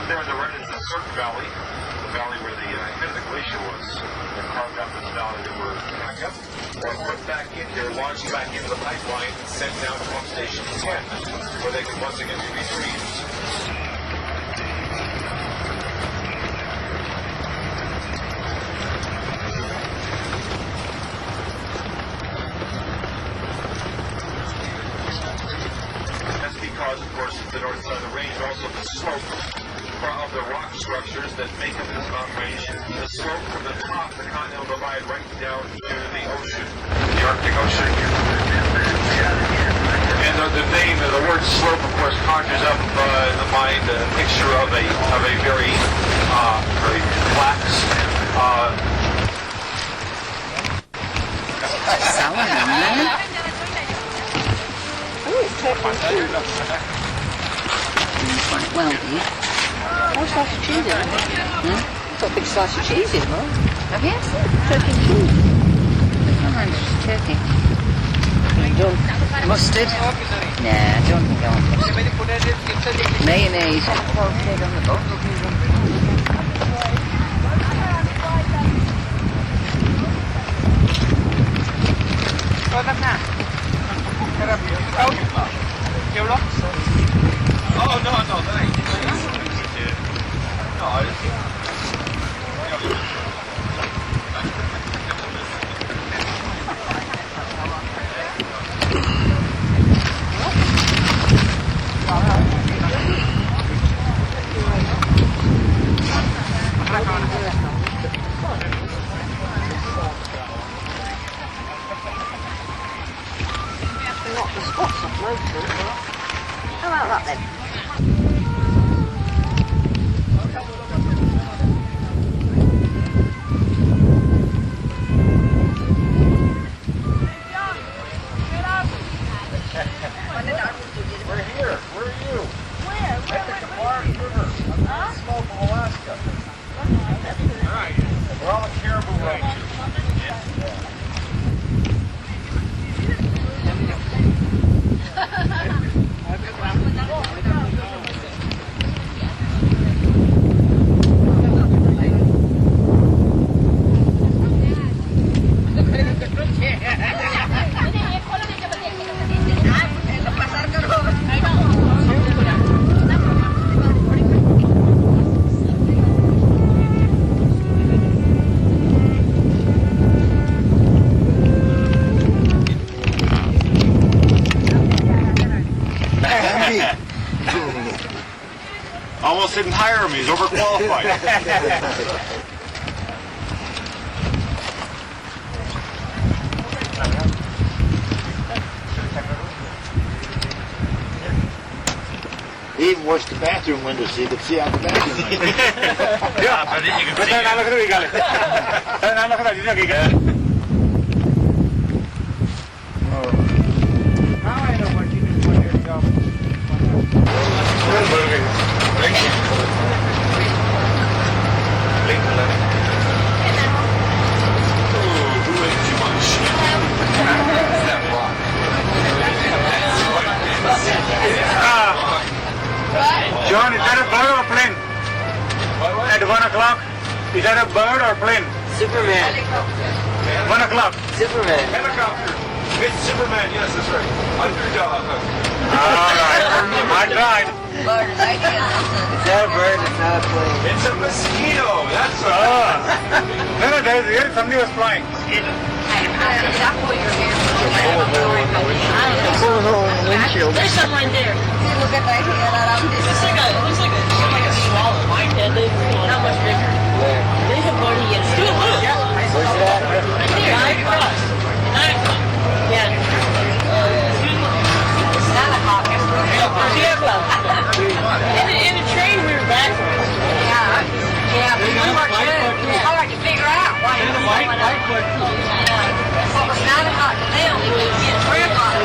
There on the right is the Surf Valley, the valley where the head of the glacier was. They carved out this valley that we're back up. We're put back in here, launched back into the pipeline, and sent down to pump station 10, where they can once again be retrieved. That's because, of course, the north side of the range, also the slope of the rock structures that make up this mountain range. The slope from the top of the continental divide right down to the ocean, the Arctic Ocean. And the name, the word slope, of course, conjures up in the mind a picture of a very flat. Quite well, dear. Oh, slice of cheese in it. Got a big slice of cheese in, right? Have you? Turkey and cheese. Oh, just turkey. Done. Mustard? Nah, I don't think I want mustard. Mayonnaise. Oh, no, thanks. No, I just... How about that then? We're here. Where are you? Where? At the Kamara River. Smoke of Alaska. All right. We're on the Caribou Range. Almost didn't hire him. He's overqualified. He even washed the bathroom windows so you could see out the bathroom window. Yeah, but then you can see. Now I know what you did for your job. John, is that a bird or a plane? At 1 o'clock, is that a bird or a plane? Superman. 1 o'clock. Superman. Helicopter. It's Superman, yes, that's right. Underdog. All right, I tried. It's not a bird, it's not a plane. It's a mosquito, that's a... No, somebody was flying. Mosquito. There's some right there. Looks like a swallow. Yeah, not much bigger. They have one here. Look. Where's that? Right there. 9 o'clock. 9 o'clock. Yeah. It's not a hawk. It's in the train we were back from. Yeah, we were good. Hard to figure out why it was going up. What was 9 o'clock to them, it was 3 o'clock.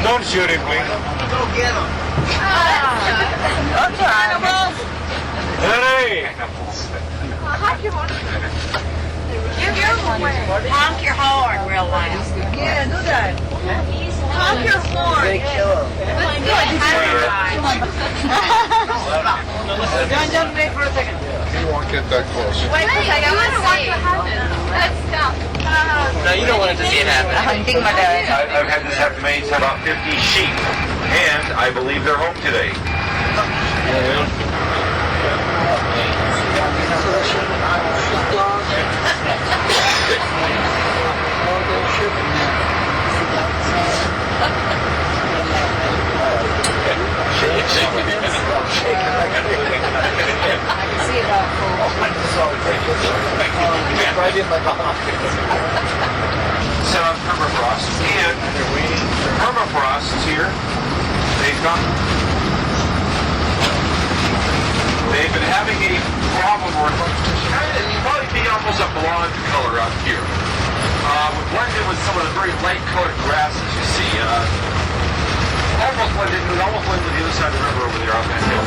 Don't shoot it, please. Go get him. Hey! Honk your horn real loud. Yeah, do that. Honk your horn. They kill him. John, wait for a second. You won't get that close. Wait a second, I want to watch what happens. Let's stop. No, you don't want it to see it happen. I've had this happen many times. About 50 sheep, and I believe they're home today. Set on permafrost, and permafrost here. They've been having a problem where it's probably being almost a blonde color out here. Would blend in with some of the very light colored grasses you see. Almost blend with the other side of the river over there on that hill.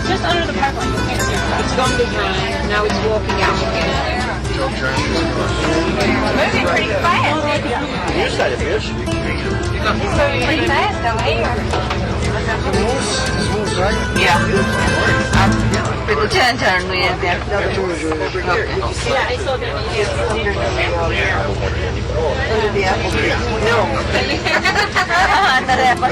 Just under the pipeline. You can't see it. It's gone to dry. Now it's walking out again. Moving pretty fast. Here's that fish. It's moving pretty fast over here. Smooth, right? Yeah. Pero change no is there. Yeah, I saw the video. Under the apple tree. No. Under the apple.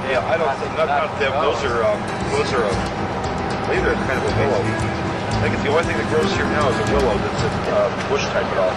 Yeah. I don't. Not them. Those are. I believe they're kind of a willow. I think it's the only thing that grows here now is a willow. That's a bush type at all.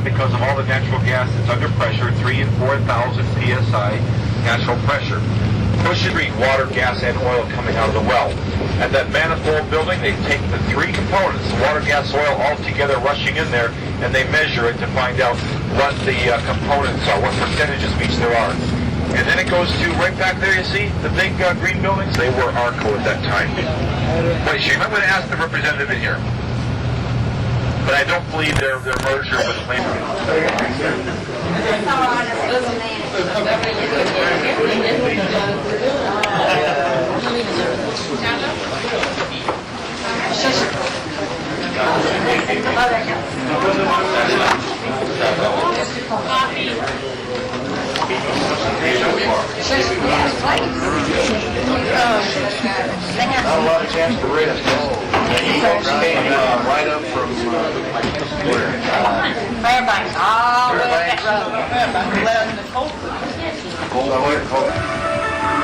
Because of all the natural gas that's under pressure, 3,000 and 4,000 psi natural pressure. Pushes water, gas, and oil coming out of the well. At that manifold building, they take the three components, water, gas, oil, all together rushing in there, and they measure it to find out what the components are, what percentages of each there are. And then it goes to right back there, you see, the big green buildings? They were ARCO at that time. Wait, I'm going to ask the representative in here. But I don't believe their merger with Flame. Not a lot of chance for risk. He came right up from Fairbanks, all the way up that road.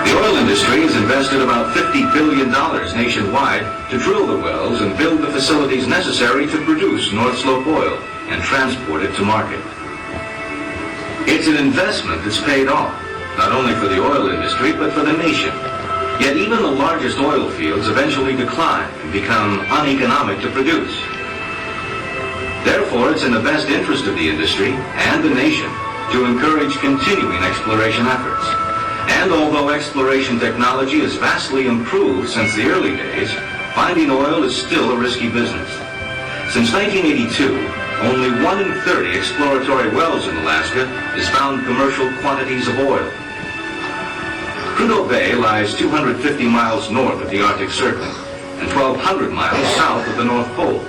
The oil industry has invested about $50 billion nationwide to drill the wells and build the facilities necessary to produce North Slope oil and transport it to market. It's an investment that's paid off, not only for the oil industry, but for the nation. Yet even the largest oil fields eventually decline and become uneconomic to produce. Therefore, it's in the best interest of the industry and the nation to encourage continuing exploration efforts. And although exploration technology has vastly improved since the early days, finding oil is still a risky business. Since 1982, only 1 in 30 exploratory wells in Alaska has found commercial quantities of oil. Prudhoe Bay lies 250 miles north of the Arctic Circle and 1,200 miles south of the North Pole.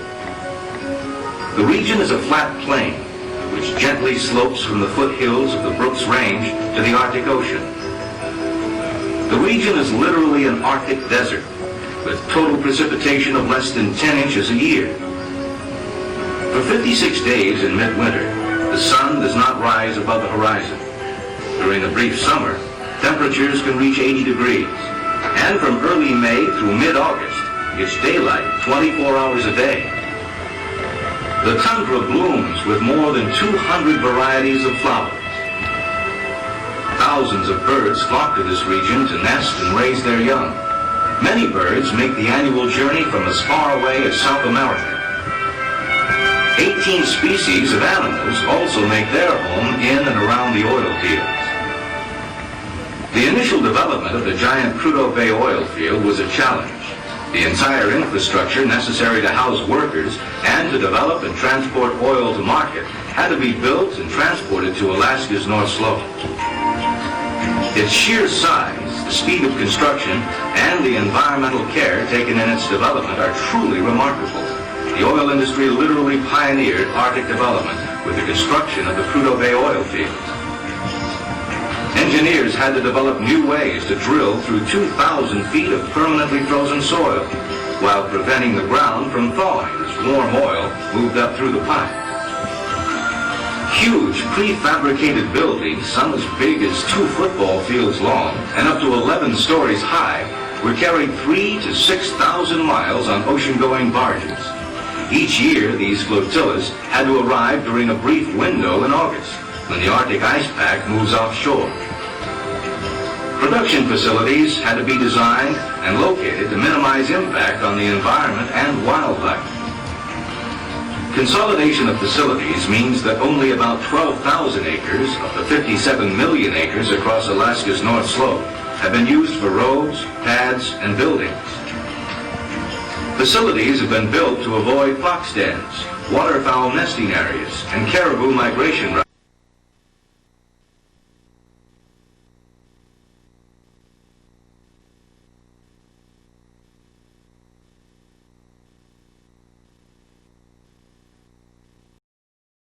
The region is a flat plain, which gently slopes from the foothills of the Brooks Range to the Arctic Ocean. The region is literally an Arctic desert, with total precipitation of less than 10 inches a year. For 56 days in midwinter, the sun does not rise above the horizon. During the brief summer, temperatures can reach 80 degrees, And from early May through mid-August, it's daylight 24 hours a day. The tundra blooms with more than 200 varieties of flowers. Thousands of birds flock to this region to nest and raise their young. Many birds make the annual journey from as far away as South America. 18 species of animals also make their home in and around the oil fields. The initial development of the giant Prudhoe Bay oil field was a challenge. The entire infrastructure necessary to house workers and to develop and transport oil to market had to be built and transported to Alaska's North Slope. Its sheer size, the speed of construction, and the environmental care taken in its development are truly remarkable. The oil industry literally pioneered Arctic development with the construction of the Prudhoe Bay oil field. Engineers had to develop new ways to drill through 2,000 feet of permanently frozen soil, while preventing the ground from thawing as warm oil moved up through the pipe. Huge prefabricated buildings, some as big as 2 football fields long and up to 11 stories high, were carried 3,000 to 6,000 miles on ocean-going barges. Each year, these flotillas had to arrive during a brief window in August, when the Arctic ice pack moves offshore. Production facilities had to be designed and located to minimize impact on the environment and wildlife. Consolidation of facilities means that only about 12,000 acres of the 57 million acres across Alaska's North Slope have been used for roads, pads, and buildings. Facilities have been built to avoid fox dens, waterfowl nesting areas, and caribou migration routes.